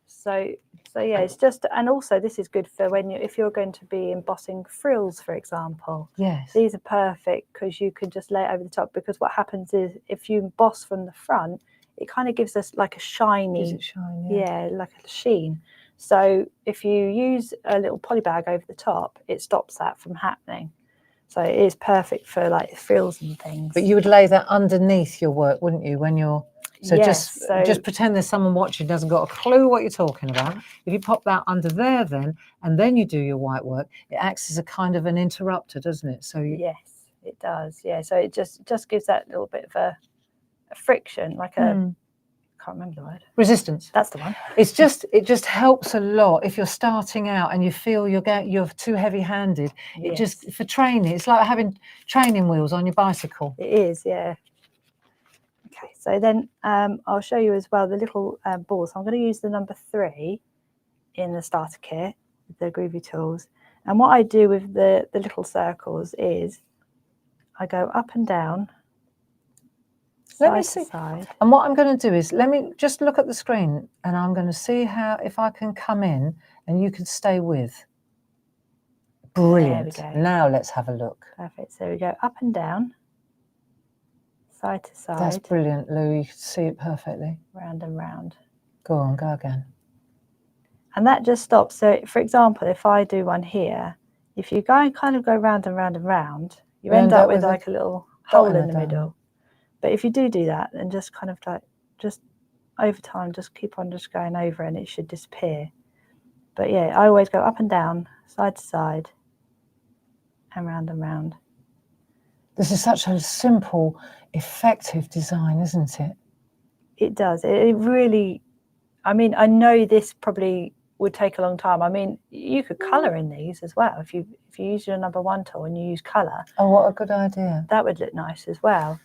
So yeah, it's just, and also this is good for if you're going to be embossing frills, for example. Yes. These are perfect because you can just lay it over the top. Because what happens is if you emboss from the front, it kind of gives us like a shiny. Gives it shine, yeah, like a sheen. So if you use a little polybag over the top, it stops that from happening. So it is perfect for like frills and things. But you would lay that underneath your work, wouldn't you, when you're? So yes, just pretend there's someone watching who doesn't got a clue what you're talking about. If you pop that under there and then you do your white work, it acts as a kind of an interrupter, doesn't it? So yes, it does. Yeah, so it just gives that little bit of a friction, like a I can't remember the word. Resistance. That's the one. It just helps a lot if you're starting out and you feel you're too heavy-handed. It just for training, it's like having training wheels on your bicycle. It is, yeah. Okay, so then I'll show you as well the little balls. So I'm going to use the number 3 in the starter kit with the Groovi tools. And what I do with the little circles is I go up and down, side to side. And what I'm going to do is let me just look at the screen and I'm going to see if I can come in and you can stay with. Brilliant. There we go. Now let's have a look. Perfect. So we go up and down, side to side. That's brilliant, Lou. You can see it perfectly. Round and round. Go on, go again. And that just stops. So, for example, if I do one here, if you kind of go round and round and round, you end up with like a little hole in the middle. But if you do that, then just kind of like, just over time, just keep on just going over and it should disappear. But yeah, I always go up and down, side to side, and round. This is such a simple, effective design, isn't it? It does. It really, I mean, I know this probably would take a long time. I mean, you could colour in these as well. If you use your number 1 tool and you use colour. Oh, what a good idea. That would look nice as well.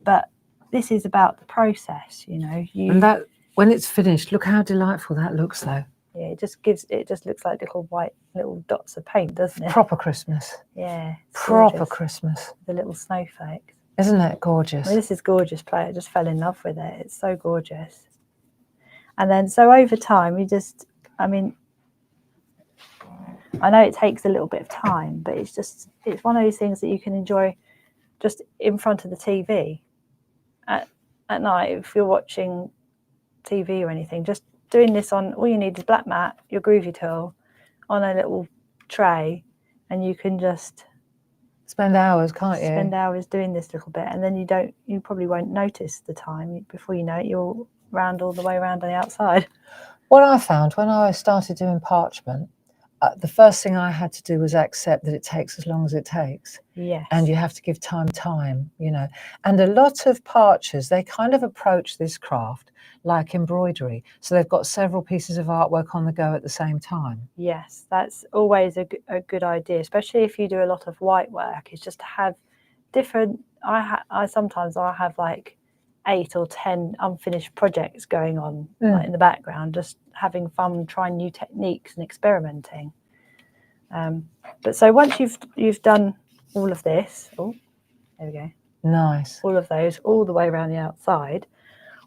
But this is about the process, you know. And that, when it's finished, look how delightful that looks, though. Yeah, it just looks like little dots of paint, doesn't it? Proper Christmas. Yeah. Proper Gorgeous. Christmas. The little snowflakes. Isn't it gorgeous? Well, this is gorgeous play. I just fell in love with it. It's so gorgeous. And then, so over time, I mean, I know it takes a little bit of time, but it's one of those things that you can enjoy just in front of the TV at night. If you're watching TV or anything, just doing this on, all you need is black mat, your Groovi tool on a little tray, and you can just spend hours, can't you? Spend hours doing this little bit, and then you probably won't notice the time. Before you know it, you're all the way around on the outside. What I found when I started doing parchment, the first thing I had to do was accept that it takes as long as it takes. Yes. And you have to give time, you know. And a lot of parchers, they kind of approach this craft like embroidery. So they've got several pieces of artwork on the go at the same time. Yes, that's always a good idea, especially if you do a lot of white work. It's just to have different, sometimes I have like 8 or 10 unfinished projects going on like in the background, just having fun, trying new techniques and experimenting. But so once you've done all of this, oh, there we go. Nice. All of those, all the way around the outside.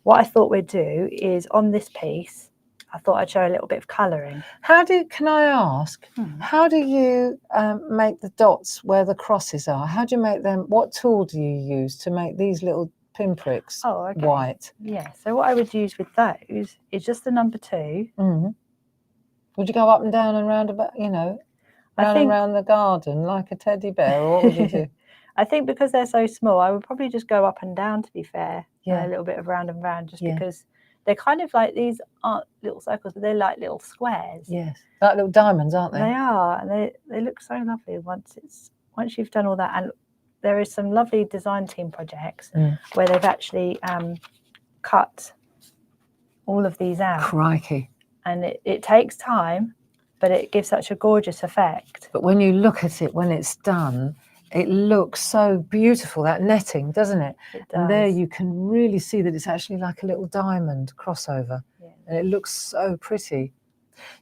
What I thought we'd do is on this piece, I thought I'd show a little bit of colouring. Can I ask, how do you make the dots where the crosses are? How do you make them? What tool do you use to make these little pinpricks white? Yeah, so what I would use with those is just the number 2. Would you go up and down and round about, you know, and round the garden like a teddy bear, or what would you do? I think because they're so small, I would probably just go up and down, to be fair. Yeah. A little bit of round and round, just because they're kind of like, these aren't little circles, but they're like little squares. Yes, like little diamonds, aren't they? They are, and they look so lovely once you've done all that. And there is some lovely design team projects where they've actually cut all of these out. Crikey. And it takes time, but it gives such a gorgeous effect. But when you look at it when it's done, it looks so beautiful, that netting, doesn't it? It does. And there you can really see that it's actually like a little diamond crossover. Yeah. And it looks so pretty.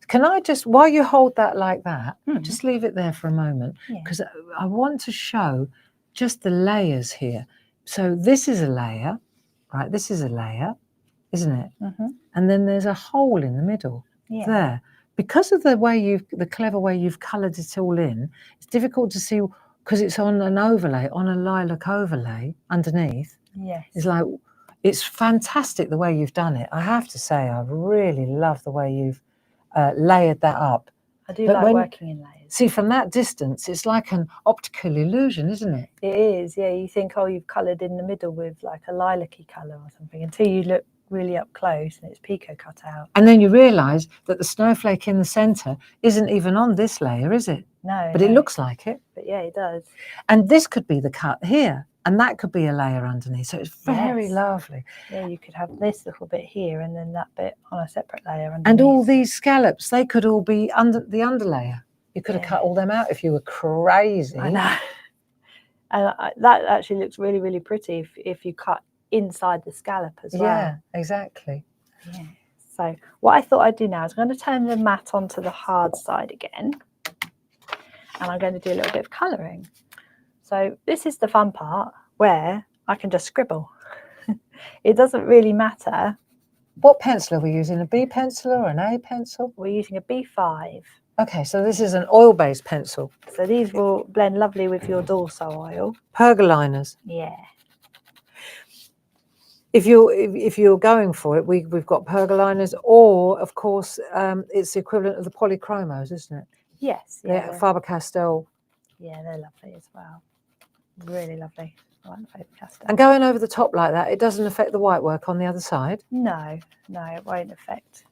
Can I just, while you hold that like that, just leave it there for a moment, because I want to show just the layers here. So this is a layer, right? This is a layer, isn't it? And then there's a hole in the middle there. Because of the clever way you've coloured it all in, it's difficult to see, because it's on an overlay, on a lilac overlay underneath. Yes. It's fantastic the way you've done it. I have to say, I really love the way you've layered that up. I do like working in layers. See, from that distance, it's like an optical illusion, isn't it? It is, yeah. You think, oh, you've coloured in the middle with like a lilac-y colour or something, until you look really up close and it's pico cut out. And then you realise that the snowflake in the centre isn't even on this layer, is it? No. But it looks like it. But yeah, it does. And this could be the cut here, and that could be a layer underneath. So it's very lovely. Yeah, you could have this little bit here and then that bit on a separate layer underneath. And all these scallops, they could all be under the underlayer. You could have cut all them out if you were crazy. I know. And that actually looks really, really pretty if you cut inside the scallop as well. Yeah, exactly. Yeah. So what I thought I'd do now is I'm going to turn the mat onto the hard side again, and I'm going to do a little bit of colouring. So this is the fun part where I can just scribble. It doesn't really matter. What pencil are we using? A B pencil or an A pencil? We're using a B5. Okay, so this is an oil-based pencil. So these will blend lovely with your Dorso oil. Pergoliners. Yeah. If you're going for it, we've got pergoliners, or of course it's the equivalent of the polychromos, isn't it? Yes. Yeah. Faber-Castell. Yeah, they're lovely as well. Really lovely. I like Faber-Castell. And going over the top like that, it doesn't affect the white work on the other side? No, it won't affect.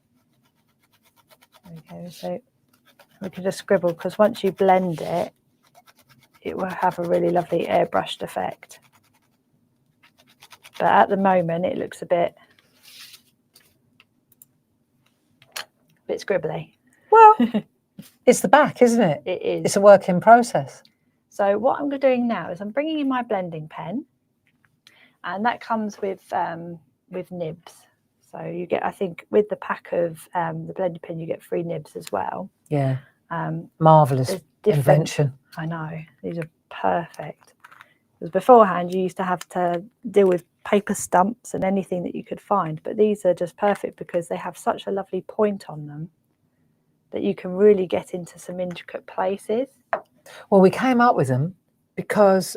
There we go. So we can just scribble, because once you blend it, it will have a really lovely airbrushed effect. But at the moment, it looks a bit scribbly. Well, it's the back, isn't it? It is. It's a work in process. So what I'm doing now is I'm bringing in my blending pen, and that comes with nibs. So you get, I think, with the pack of the blending pen, you get 3 nibs as well. Yeah. Marvellous invention. I know, these are perfect. Because beforehand, you used to have to deal with paper stumps and anything that you could find, but these are just perfect because they have such a lovely point on them that you can really get into some intricate places. Well, we came up with them because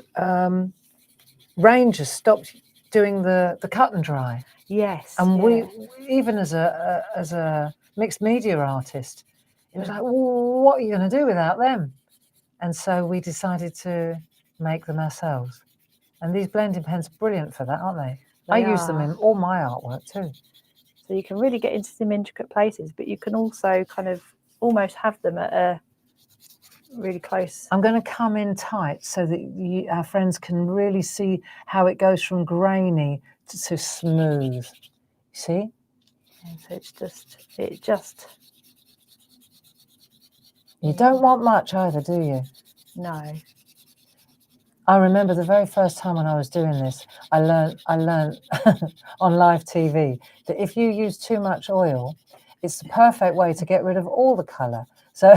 Rangers stopped doing the cut and dry. Yes. And we, even as a mixed media artist, it was like, well, what are you going to do without them? And so we decided to make them ourselves. And these blending pens are brilliant for that, aren't they? I use them in all my artwork too. So you can really get into some intricate places, but you can also kind of almost have them at a really close. I'm going to come in tight so that our friends can really see how it goes from grainy to smooth. See? And so it just. You don't want much either, do you? No. I remember the very first time when I was doing this, I learned on live TV that if you use too much oil, it's the perfect way to get rid of all the colour. So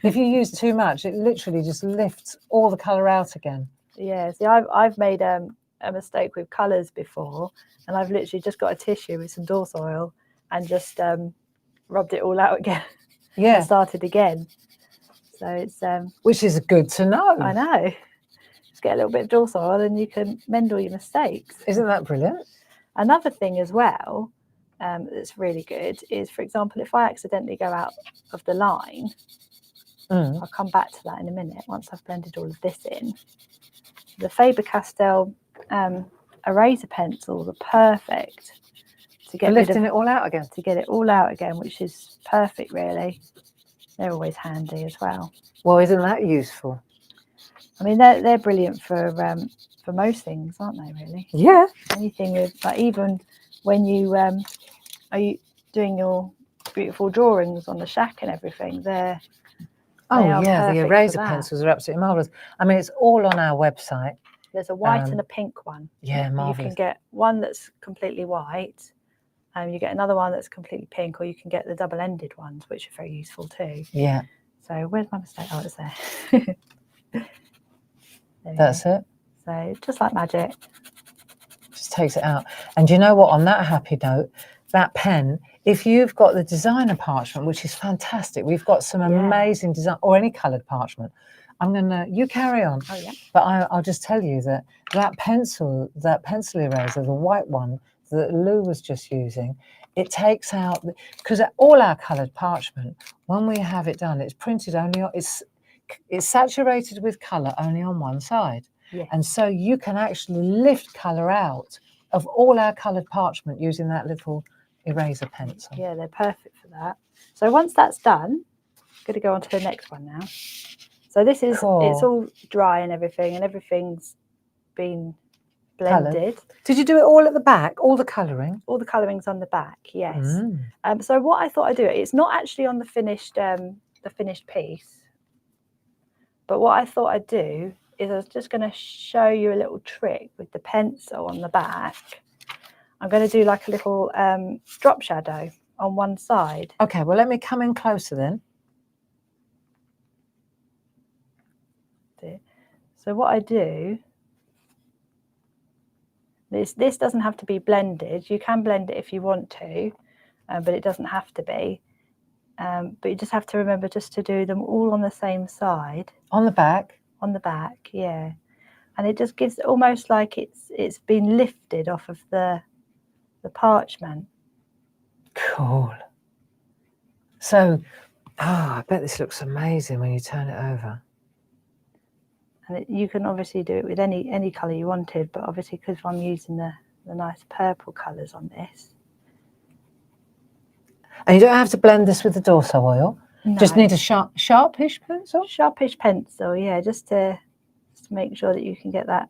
if you use too much, it literally just lifts all the colour out again. Yeah, see, I've made a mistake with colours before, and I've literally just got a tissue with some Dorse oil and just rubbed it all out again. Yeah. And started again. So it's which is good to know. I know. Just get a little bit of Dorse oil and you can mend all your mistakes. Isn't that brilliant? Another thing as well that's really good is, for example, if I accidentally go out of the line, I'll come back to that in a minute once I've blended all of this in. The Faber-Castell eraser pencils are perfect to get lifting it all out again. To get it all out again, which is perfect, really. They're always handy as well. Well, isn't that useful? I mean, they're brilliant for most things, aren't they? Really? Yeah. Anything with, like, even when you are you doing your beautiful drawings on the shack and everything, they're the eraser pencils are absolutely marvellous. I mean, it's all on our website. There's a white and a pink one. Yeah, marvellous. You can get one that's completely white, you get another one that's completely pink, or you can get the double-ended ones, which are very useful too. Yeah. So where's my mistake? Oh, it's there. That's it. So just like magic. Just takes it out. And you know what? On that happy note, that pen, if you've got the designer parchment, which is fantastic, we've got some amazing design, or any coloured parchment. You carry on. Oh, yeah. But I'll just tell you that pencil eraser, the white one that Lou was just using, it takes out, because all our coloured parchment, when we have it done, it's printed only on, it's saturated with colour only on one side. Yes. And so you can actually lift colour out of all our coloured parchment using that little eraser pencil. Yeah, they're perfect for that. So once that's done, I'm going to go on to the next one now. So this is, cool. It's all dry and everything's been blended. Did you do it all at the back, all the colouring? All the colouring's on the back, yes. So what I thought I'd do, it's not actually on the finished piece, but what I thought I'd do is I was just going to show you a little trick with the pencil on the back. I'm going to do like a little drop shadow on one side. Okay, well, let me come in closer then. So what I do, this doesn't have to be blended. You can blend it if you want to, but it doesn't have to be. But you just have to remember just to do them all on the same side. On the back? On the back, yeah. And it just gives almost like it's been lifted off of the parchment. Cool. So, I bet this looks amazing when you turn it over. And you can obviously do it with any colour you wanted, but obviously because I'm using the nice purple colours on this. And you don't have to blend this with the Dorso oil. No. Just need a sharpish pencil? Sharpish pencil, yeah, just to make sure that you can get that.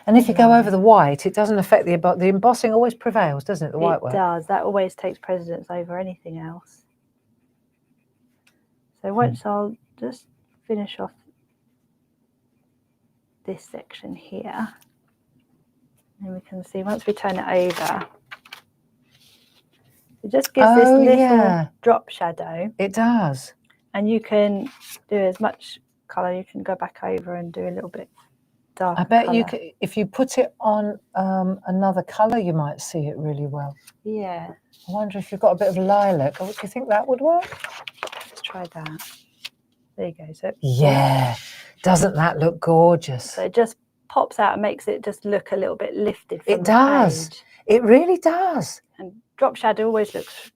And if you go over the white, it doesn't affect the embossing always prevails, doesn't it, the white work? It does. That always takes precedence over anything else. So once I'll just finish off this section here, and we can see once we turn it over, It just gives this little yeah, drop shadow. it does. And you can do as much colour. You can go back over and do a little bit darker. I bet colour. you could, if you put it on another colour, you might see it really well. Yeah. I wonder if you've got a bit of lilac. Do you think that would work? Let's try that. There you go. So yeah, doesn't that look gorgeous? So it just pops out and makes it just look a little bit lifted from it the does. page. It really does. And drop shadow always looks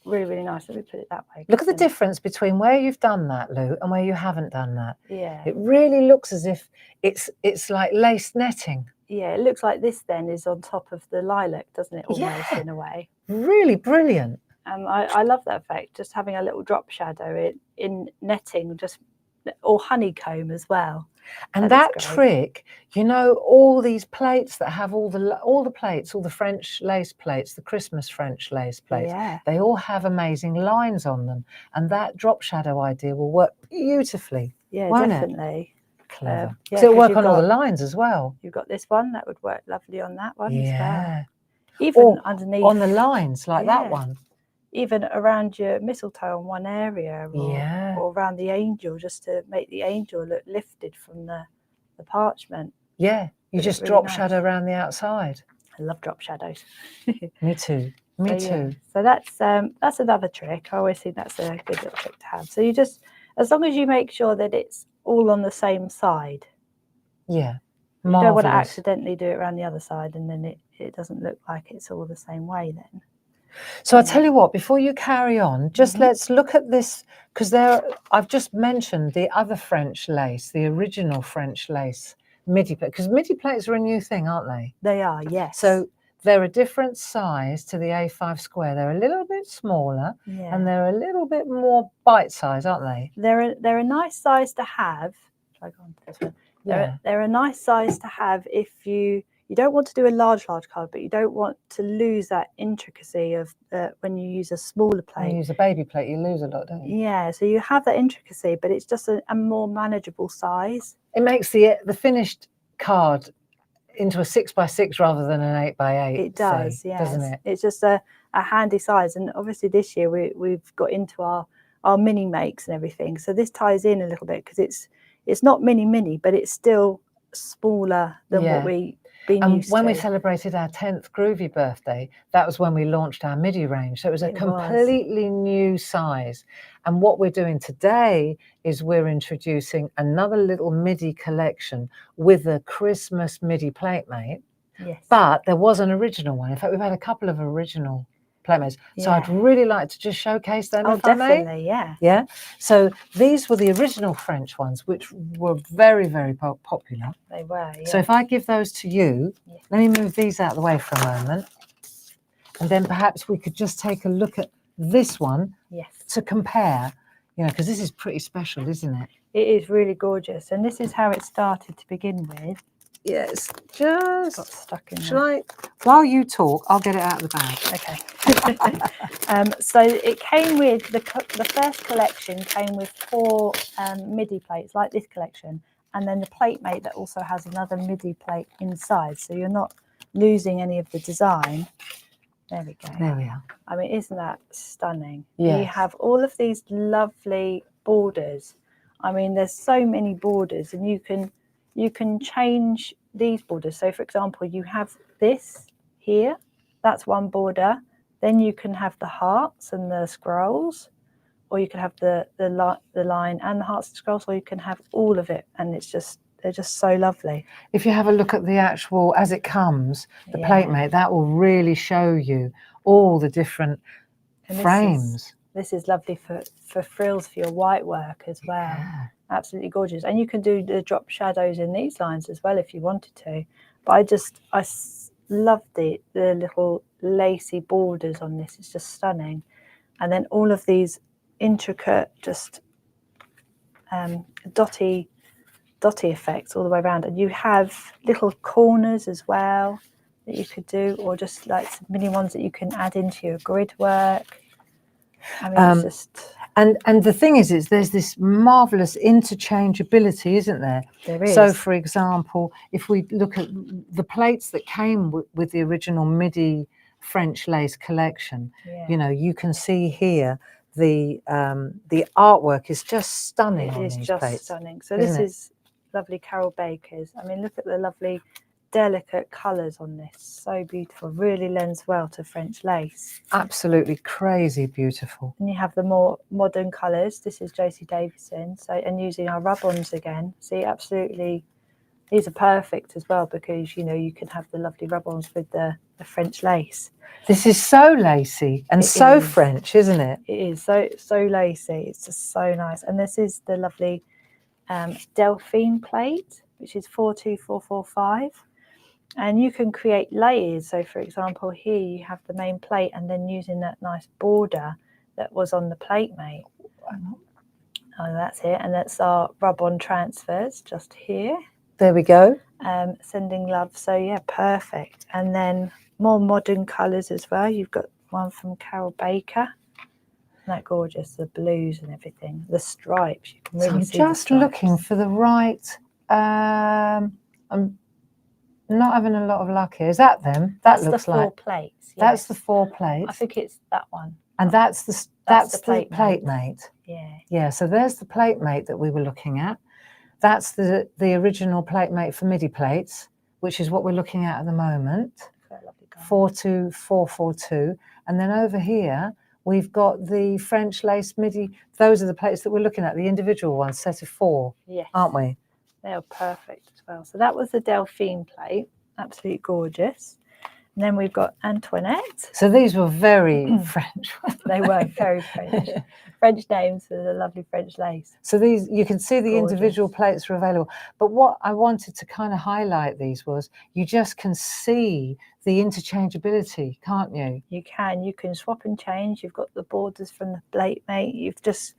really, really nice. Let me put it that way. Look at the difference between where you've done that, Lou, and where you haven't done that. Yeah. It really looks as if it's like lace netting. Yeah, it looks like this then is on top of the lilac, doesn't it, almost, in a way? Really brilliant. I love that effect, just having a little drop shadow in netting, or honeycomb as well. And that trick, you know, all these plates that have all the plates, all the French lace plates, the Christmas French lace plates, they all have amazing lines on them. And that drop shadow idea will work beautifully. Yeah, won't definitely. Clever. So it'll work on all the lines as well. You've got this one, that would work lovely on that one as well. Even or underneath. On the lines, like that one. Even around your mistletoe on one area, or around the angel, just to make the angel look lifted from the parchment. Yeah, you just drop shadow around the outside. I love drop shadows. Me too. Me too. So that's another trick. I always think that's a good little trick to have. So you just, as long as you make sure that it's all on the same side. Yeah. You don't want to accidentally do it around the other side, and then it doesn't look like it's all the same way then. So I'll tell you what, before you carry on, just let's look at this, because I've just mentioned the other French lace, the original French lace midi plate, because midi plates are a new thing, aren't they? They are, yes. So they're a different size to the A5 square. They're a little bit smaller, and they're a little bit more bite size, aren't they? They're a nice size to have. Try going to this one. They're a nice size to have if you don't want to do a large card, but you don't want to lose that intricacy of when you use a smaller plate. When you use a baby plate, you lose a lot, don't you? Yeah, so you have that intricacy, but it's just a more manageable size. It makes the finished card into a 6x6 rather than an 8x8. It does, yes. Doesn't it? It's just a handy size, and obviously this year we've got into our mini makes and everything, so this ties in a little bit because it's not mini, but it's still smaller than what we've been used to. When we celebrated our 10th Groovi birthday, that was when we launched our Midi range. So it was a completely new size. And what we're doing today is we're introducing another little Midi collection with a Christmas Midi platemate. Yes. But there was an original one. In fact, we've had a couple of original playmates. So I'd really like to just showcase them, if I may. Definitely, yeah. Yeah. So these were the original French ones, which were very, very popular. They were, yeah. So if I give those to you, let me move these out of the way for a moment. And then perhaps we could just take a look at this one to compare, you know, because this is pretty special, isn't it? It is really gorgeous. And this is how it started to begin with. Yes, just got stuck in shall I? While you talk, I'll get it out of the bag. Okay. So it came with the first collection came with 4 Midi plates, like this collection, and then the platemate that also has another Midi plate inside. So you're not losing any of the design. There we go. There we are. I mean, isn't that stunning? Yes. You have all of these lovely borders. I mean, there's so many borders, and you can change these borders. So for example, you have this here, that's one border. Then you can have the hearts and the scrolls, or you can have the line and the hearts and scrolls, or you can have all of it, and they're just so lovely. If you have a look at the actual, as it comes, the platemate, that will really show you all the different frames. This is lovely for frills for your white work as well. Yeah. Absolutely gorgeous. And you can do the drop shadows in these lines as well if you wanted to. But I love the little lacy borders on this. It's just stunning. And then all of these intricate, just dotty effects all the way around. And you have little corners as well that you could do, or just like some mini ones that you can add into your grid work. I mean, it's just... And the thing is there's this marvellous interchangeability, isn't there? There is. So, for example, if we look at the plates that came with the original Midi French lace collection. Yeah. You know, you can see here the artwork is just stunning on these plates. It is just stunning. So this is lovely Carol Baker's. I mean, look at the lovely delicate colours on this. So beautiful. Really lends well to French lace. Absolutely crazy beautiful. And you have the more modern colours. This is Josie Davison. So, and using our rub-ons again. See, absolutely, these are perfect as well, because you know you can have the lovely rub-ons with the French lace. This is so lacy and so French, isn't it? It is so lacy. It's just so nice. And this is the lovely Delphine plate, which is 42445. And you can create layers. So for example, here you have the main plate and then using that nice border that was on the plate mate. Oh, that's it. And that's our rub-on transfers just here. There we go. Sending love. So yeah, perfect. And then more modern colours as well. You've got one from Carol Baker. Isn't that gorgeous? The blues and everything. The stripes. You can really see. I'm just looking for the right. I'm not having a lot of luck here. Is that them? That looks like the 4 plates. Yes. That's the 4 plates. I think it's that one. And that's the plate mate. Yeah. Yeah. So there's the plate mate that we were looking at. That's the original plate mate for Midi plates, which is what we're looking at the moment. 42442. And then over here we've got the French lace Midi. Those are the plates that we're looking at, the individual ones, set of 4. Yes. Aren't we? They're perfect as well. So that was the Delphine plate. Absolutely gorgeous. And then we've got Antoinette. So these were very French. They were very French. French names for the lovely French lace. So these, you can see the individual plates are available. But what I wanted to kind of highlight these was, you just can see the interchangeability, can't you? You can swap and change. You've got the borders from the plate mate. You've just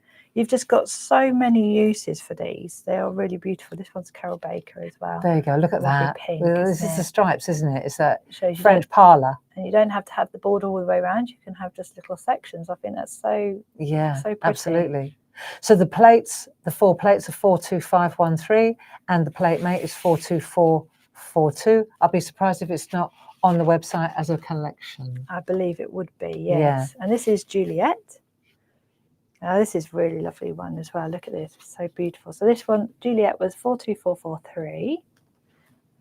got so many uses for these. They are really beautiful. This one's Carol Baker as well. There you go. Look at that. Pink, this is the stripes, isn't it? It's that French parlour. And you don't have to have the border all the way around. You can have just little sections. I think that's so pretty. Absolutely. So the plates, the 4 plates are 42513, and the plate mate is 42442. I'll be surprised if it's not on the website as a collection. I believe it would be, yes. Yeah. And this is Juliet. Now this is really lovely one as well. Look at this, it's so beautiful. So this one, Juliet, was 42443.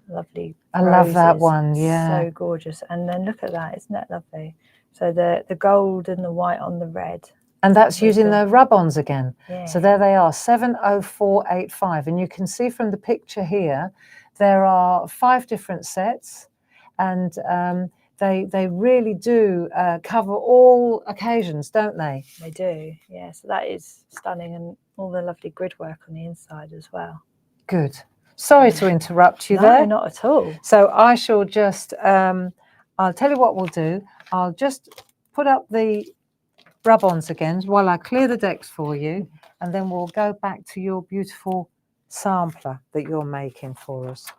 Lovely. I love that one, yeah. So gorgeous. And then look at that, isn't that lovely? So the gold and the white on the red. And that's using the rub-ons again. Yeah. So there they are, 70485. And you can see from the picture here, there are 5 different sets, and they really do cover all occasions, don't they? They do, yeah. So that is stunning, and all the lovely grid work on the inside as well. Good. Sorry to interrupt you there. No, not at all. So I shall just, I'll tell you what we'll do. I'll just put up the rub-ons again while I clear the decks for you, and then we'll go back to your beautiful sampler that you're making for us.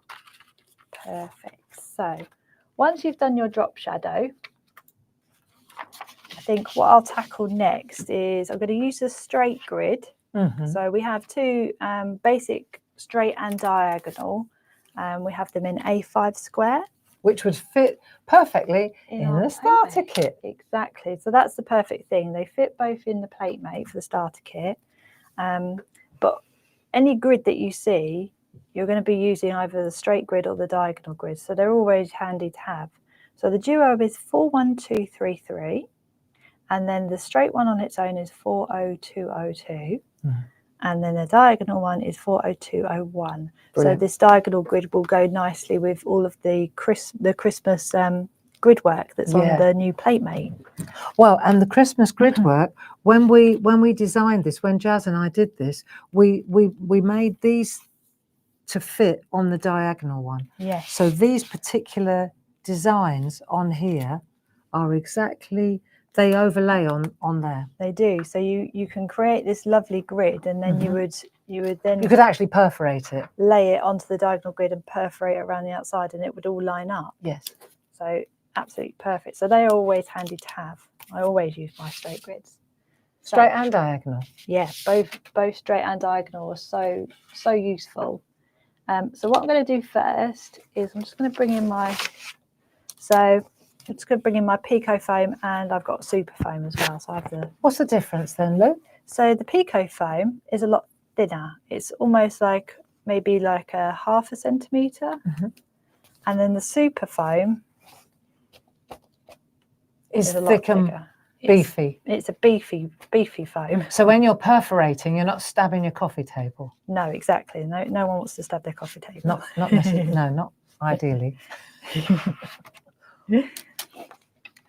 Perfect. So once you've done your drop shadow, I think what I'll tackle next is I'm going to use a straight grid. So we have 2 basic straight and diagonal. We have them in A5 square. Which would fit perfectly in the starter kit. Exactly. So that's the perfect thing. They fit both in the plate mate for the starter kit. But any grid that you see, you're going to be using either the straight grid or the diagonal grid. So they're always handy to have. So the duo is 41233. And then the straight one on its own is 40202. And then the diagonal one is 40201. Brilliant. So this diagonal grid will go nicely with all of the Christmas grid work that's on the new plate mate. Well, and the Christmas grid work, when we designed this, when Jazz and I did this, we made these to fit on the diagonal one. Yes. So these particular designs on here are exactly, they overlay on there. They do. So you can create this lovely grid, and then you could actually perforate it, lay it onto the diagonal grid and perforate it around the outside, and it would all line up. Yes. So absolutely perfect. So they are always handy to have. I always use my straight grids. Straight and diagonal. Yeah, both straight and diagonal are so useful. So what I'm going to do first is I'm just going to bring in my, so I'm just going to bring in my Pico foam, and I've got super foam as well. So I have the. What's the difference then, Lou? So the Pico foam is a lot thinner. It's almost like maybe like a 0.5 centimetre. And then the super foam is a thick lot and thicker. beefy. It's a beefy foam. So when you're perforating, you're not stabbing your coffee table. No, exactly. No one wants to stab their coffee table. Not necessarily. No, not ideally.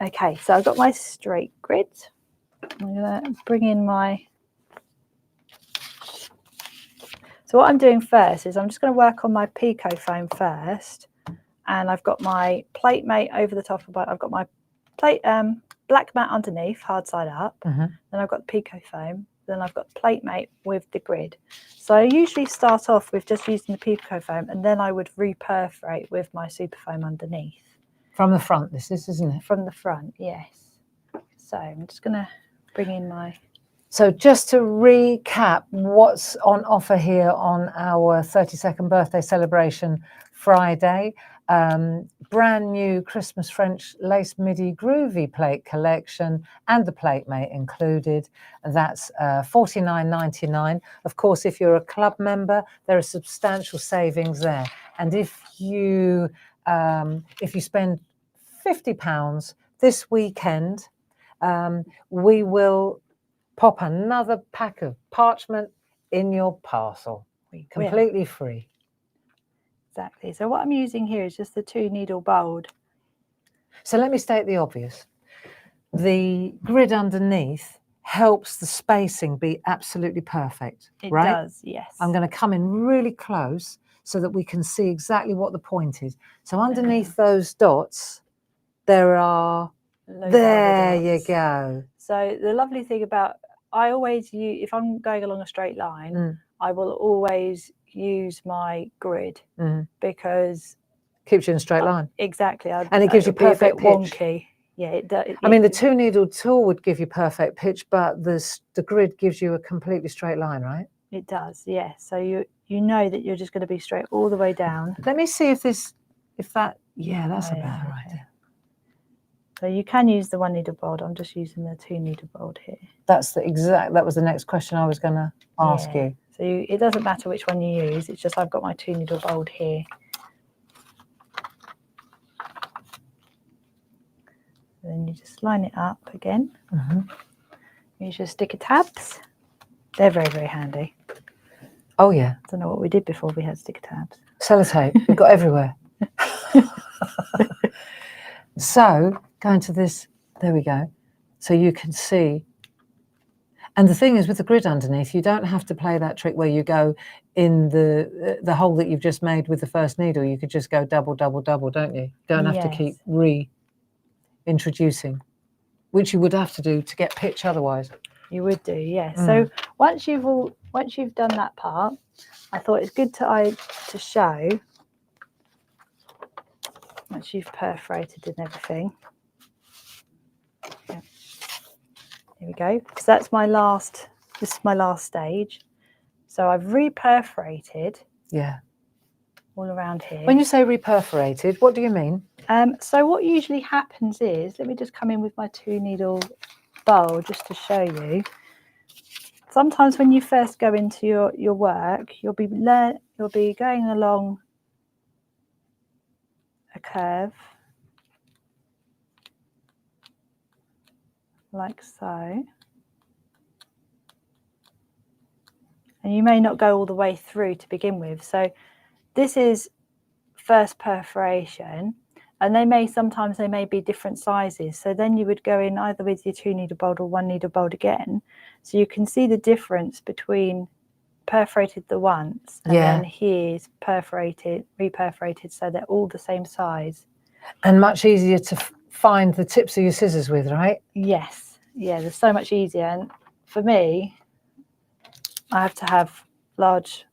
Okay, so I've got my straight grid. I'm going to bring in my. So what I'm doing first is I'm just going to work on my Pico foam first, and I've got my plate mate over the top of it. I've got my plate black mat underneath, hard side up. Then I've got the Pico foam. Then I've got the plate mate with the grid. So I usually start off with just using the Pico foam, and then I would reperforate with my super foam underneath. From the front, this is, isn't it? From the front, yes. So I'm just going to bring in my. So just to recap what's on offer here on our 32nd birthday celebration Friday, brand new Christmas French lace Midi Groovi plate collection and the plate mate included. That's $49.99. Of course, if you're a club member, there are substantial savings there. And if you spend £50 this weekend, we will pop another pack of parchment in your parcel, completely free. Exactly. So what I'm using here is just the 2-needle bold. So let me state the obvious. The grid underneath helps the spacing be absolutely perfect, right? It does, yes. I'm going to come in really close so that we can see exactly what the point is. So underneath those dots, there are... There you go. So the lovely thing about, I always use, if I'm going along a straight line, I will always use my grid because keeps you in a straight line. Exactly. And it gives you perfect pitch. Wonky. Yeah, it does. I mean, the 2-needle tool would give you perfect pitch, but the grid gives you a completely straight line, right? It does, yeah. So you know that you're just going to be straight all the way down. Let me see if that's a better idea. So you can use the 1-needle bold. I'm just using the 2-needle bold here. That was the next question I was going to ask you. So it doesn't matter which one you use. It's just I've got my 2-needle bold here. Then you just line it up again. Use your sticker tabs. They're very, very handy. Oh, yeah. I don't know what we did before we had sticker tabs. Sellotape. We've got everywhere. So, going to this, there we go. So you can see. And the thing is, with the grid underneath, you don't have to play that trick where you go in the hole that you've just made with the first needle. You could just go double, double, double, don't you? Don't have to keep reintroducing, which you would have to do to get pitch otherwise. You would do, yes. So once you've done that part, I thought it's good to show. Once you've perforated and everything. Yeah. Here we go. Because this is my last stage. So I've reperforated. Yeah. All around here. When you say reperforated, what do you mean? So what usually happens is, let me just come in with my 2-needle bowl just to show you. Sometimes when you first go into your work, you'll be going along a curve like so, and you may not go all the way through to begin with. So this is first perforation, and sometimes they may be different sizes. So then you would go in either with your 2-needle bolt or 1-needle bolt again, so you can see the difference between perforated the once and then here's reperforated, so they're all the same size and much easier to find the tips of your scissors with, right? Yes, yeah, they're so much easier. And for me, I have to have large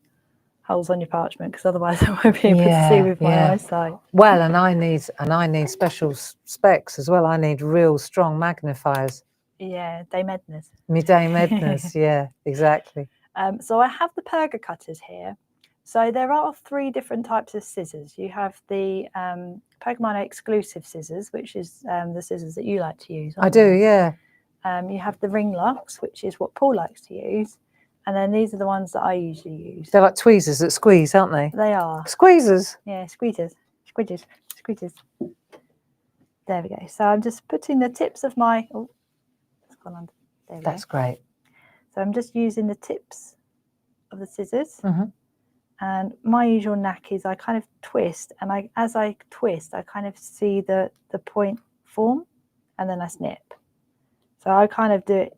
holes on your parchment because otherwise I won't be able to see with my eyesight. Well, and I need special specs as well. I need real strong magnifiers. Yeah, Dame Edna's. Me Dame Edna's, yeah, exactly. So I have the perga cutters here. So there are 3 different types of scissors. You have the Pokemon exclusive scissors, which is the scissors that you like to use. I do, they? yeah. You have the ring locks, which is what Paul likes to use. And then these are the ones that I usually use. They're like tweezers that squeeze, aren't they? They are. Squeezers. Yeah, squeezers. Squeezers. Squeezers. There we go. So I'm just putting the tips of my... Oh, it's gone under. There we That's go. great. So I'm just using the tips of the scissors. Mm-hmm. And my usual knack is I kind of twist. And as I twist, I kind of see the point form. And then I snip. So I kind of do it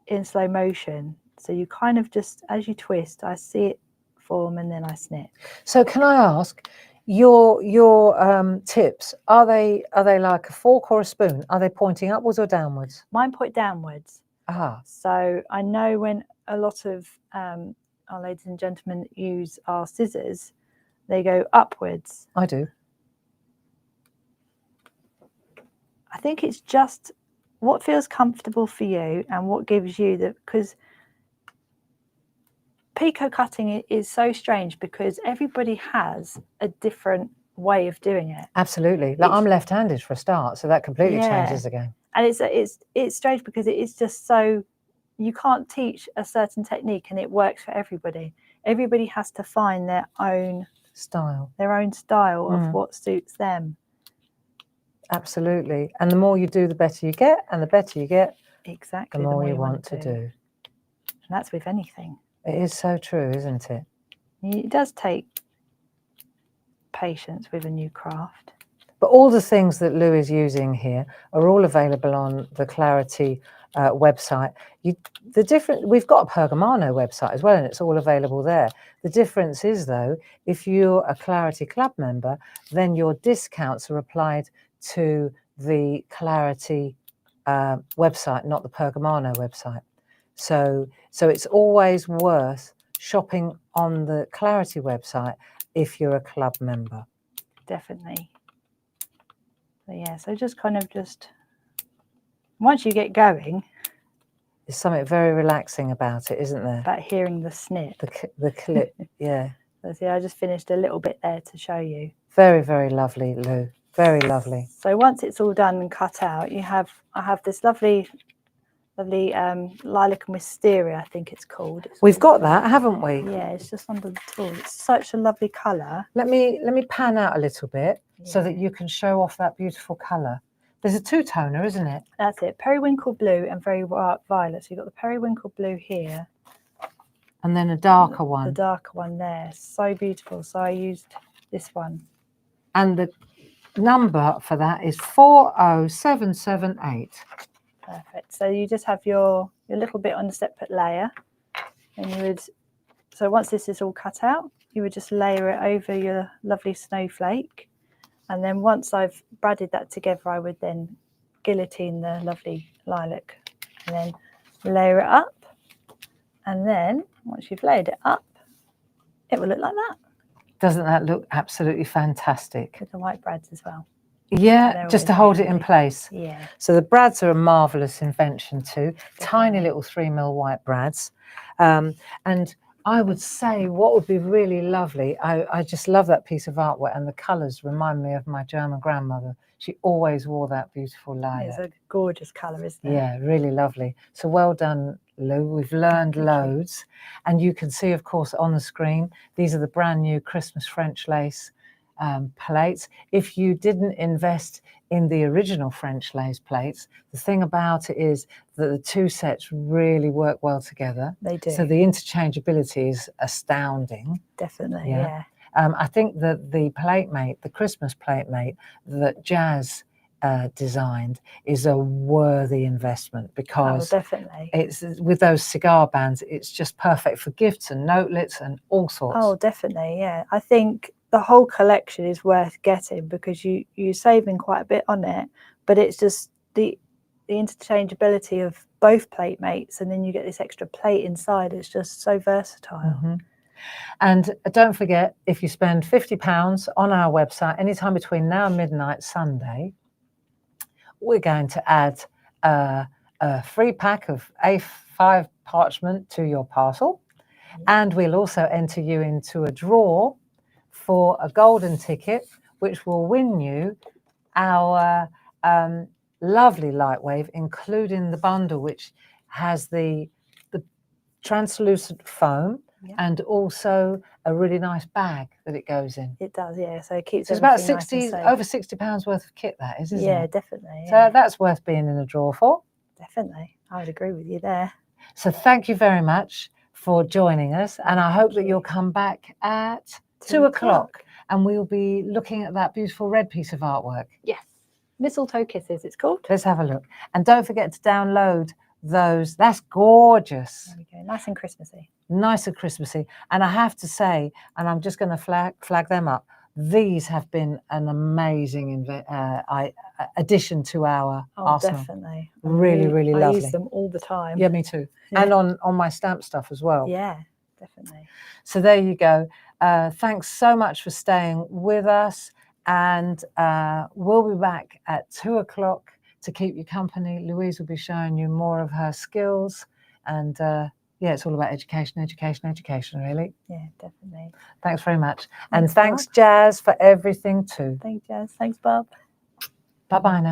in slow motion. So you kind of just, as you twist, I see it form and then I snip. So can I ask, your tips, are they like a fork or a spoon? Are they pointing upwards or downwards? Mine point downwards. Ah. So I know when a lot of our ladies and gentlemen use our scissors, they go upwards. I do. I think it's just what feels comfortable for you and what gives you the, because picot cutting is so strange because everybody has a different way of doing it. Absolutely. Like I'm left-handed for a start, so that completely changes the game. And it's strange because it is just so, you can't teach a certain technique and it works for everybody. Everybody has to find their own style of what suits them. Absolutely. And the more you do, the better you get, and the better you get, exactly, the more you want to do. And that's with anything. It is so true, isn't it? It does take patience with a new craft. But all the things that Lou is using here are all available on the Clarity website. We've got a Pergamano website as well, and it's all available there. The difference is, though, if you're a Clarity Club member, then your discounts are applied to the Clarity website, not the Pergamano website. So it's always worth shopping on the Clarity website if you're a club member. Definitely. So yeah, so just kind of once you get going, there's something very relaxing about it, isn't there? About hearing the snip. The clip, yeah. So see, I just finished a little bit there to show you. Very, very lovely, Lou. Very lovely. So once it's all done and cut out, I have this lovely lilac and wisteria, I think it's called. We've got that, haven't we? Yeah, it's just under the tool. It's such a lovely colour. Let me pan out a little bit so that you can show off that beautiful colour. There's a two-toner, isn't it? That's it. Periwinkle blue and very violet. So you've got the periwinkle blue here. And then a darker one. The darker one there. So beautiful. So I used this one. And the number for that is 40778. Perfect. So you just have your little bit on a separate layer, and so once this is all cut out, you would just layer it over your lovely snowflake, and then once I've bradded that together, I would then guillotine the lovely lilac, and then layer it up, and then once you've layered it up, it will look like that. Doesn't that look absolutely fantastic? With the white brads as well. Yeah, just to hold it in place. Yeah. So the brads are a marvellous invention too. Tiny little 3mm white brads. And I would say what would be really lovely, I just love that piece of artwork, and the colours remind me of my German grandmother. She always wore that beautiful lilac. It's a gorgeous colour, isn't it? Yeah, really lovely. So well done, Lou. We've learned loads. And you can see, of course, on the screen, these are the brand new Christmas French lace plates. If you didn't invest in the original French lace plates, the thing about it is that the two sets really work well together. They do. So the interchangeability is astounding. Definitely, yeah. I think that the platemate, the Christmas platemate that Jazz designed is a worthy investment, because definitely, it's with those cigar bands, it's just perfect for gifts and notelets and all sorts. Oh, definitely, yeah. I think the whole collection is worth getting because you're saving quite a bit on it, but it's just the interchangeability of both plate mates, and then you get this extra plate inside. It's just so versatile. Mm-hmm. And don't forget, if you spend £50 on our website anytime between now and midnight Sunday, we're going to add a free pack of A5 parchment to your parcel, and we'll also enter you into a draw for a golden ticket which will win you our lovely Lightwave, including the bundle, which has the translucent foam and also a really nice bag that it goes in. It does, yeah. So it keeps so it's about over £60 worth of kit, that is, isn't it? Yeah, definitely. So that's worth being in a drawer for. Definitely. I would agree with you there. So thank you very much for joining us. And I hope that you'll come back at 2 o'clock and we'll be looking at that beautiful red piece of artwork. Yes. Mistletoe Kisses, it's called. Let's have a look. And don't forget to download those. That's gorgeous. There we go. Nice and Christmassy. Nice and Christmassy. And I have to say, and I'm just going to flag them up, these have been an amazing addition to our arsenal. Definitely. Really lovely. I use them all the time. Yeah, me too. Yeah. And on my stamp stuff as well. Yeah, definitely. So there you go. Thanks so much for staying with us. And we'll be back at 2 o'clock to keep you company. Louise will be showing you more of her skills. And yeah, it's all about education, really. Yeah, definitely. Thanks very much. And thanks, Jazz, for everything too. Thanks, Jazz. Thanks, Bob. Bye-bye now.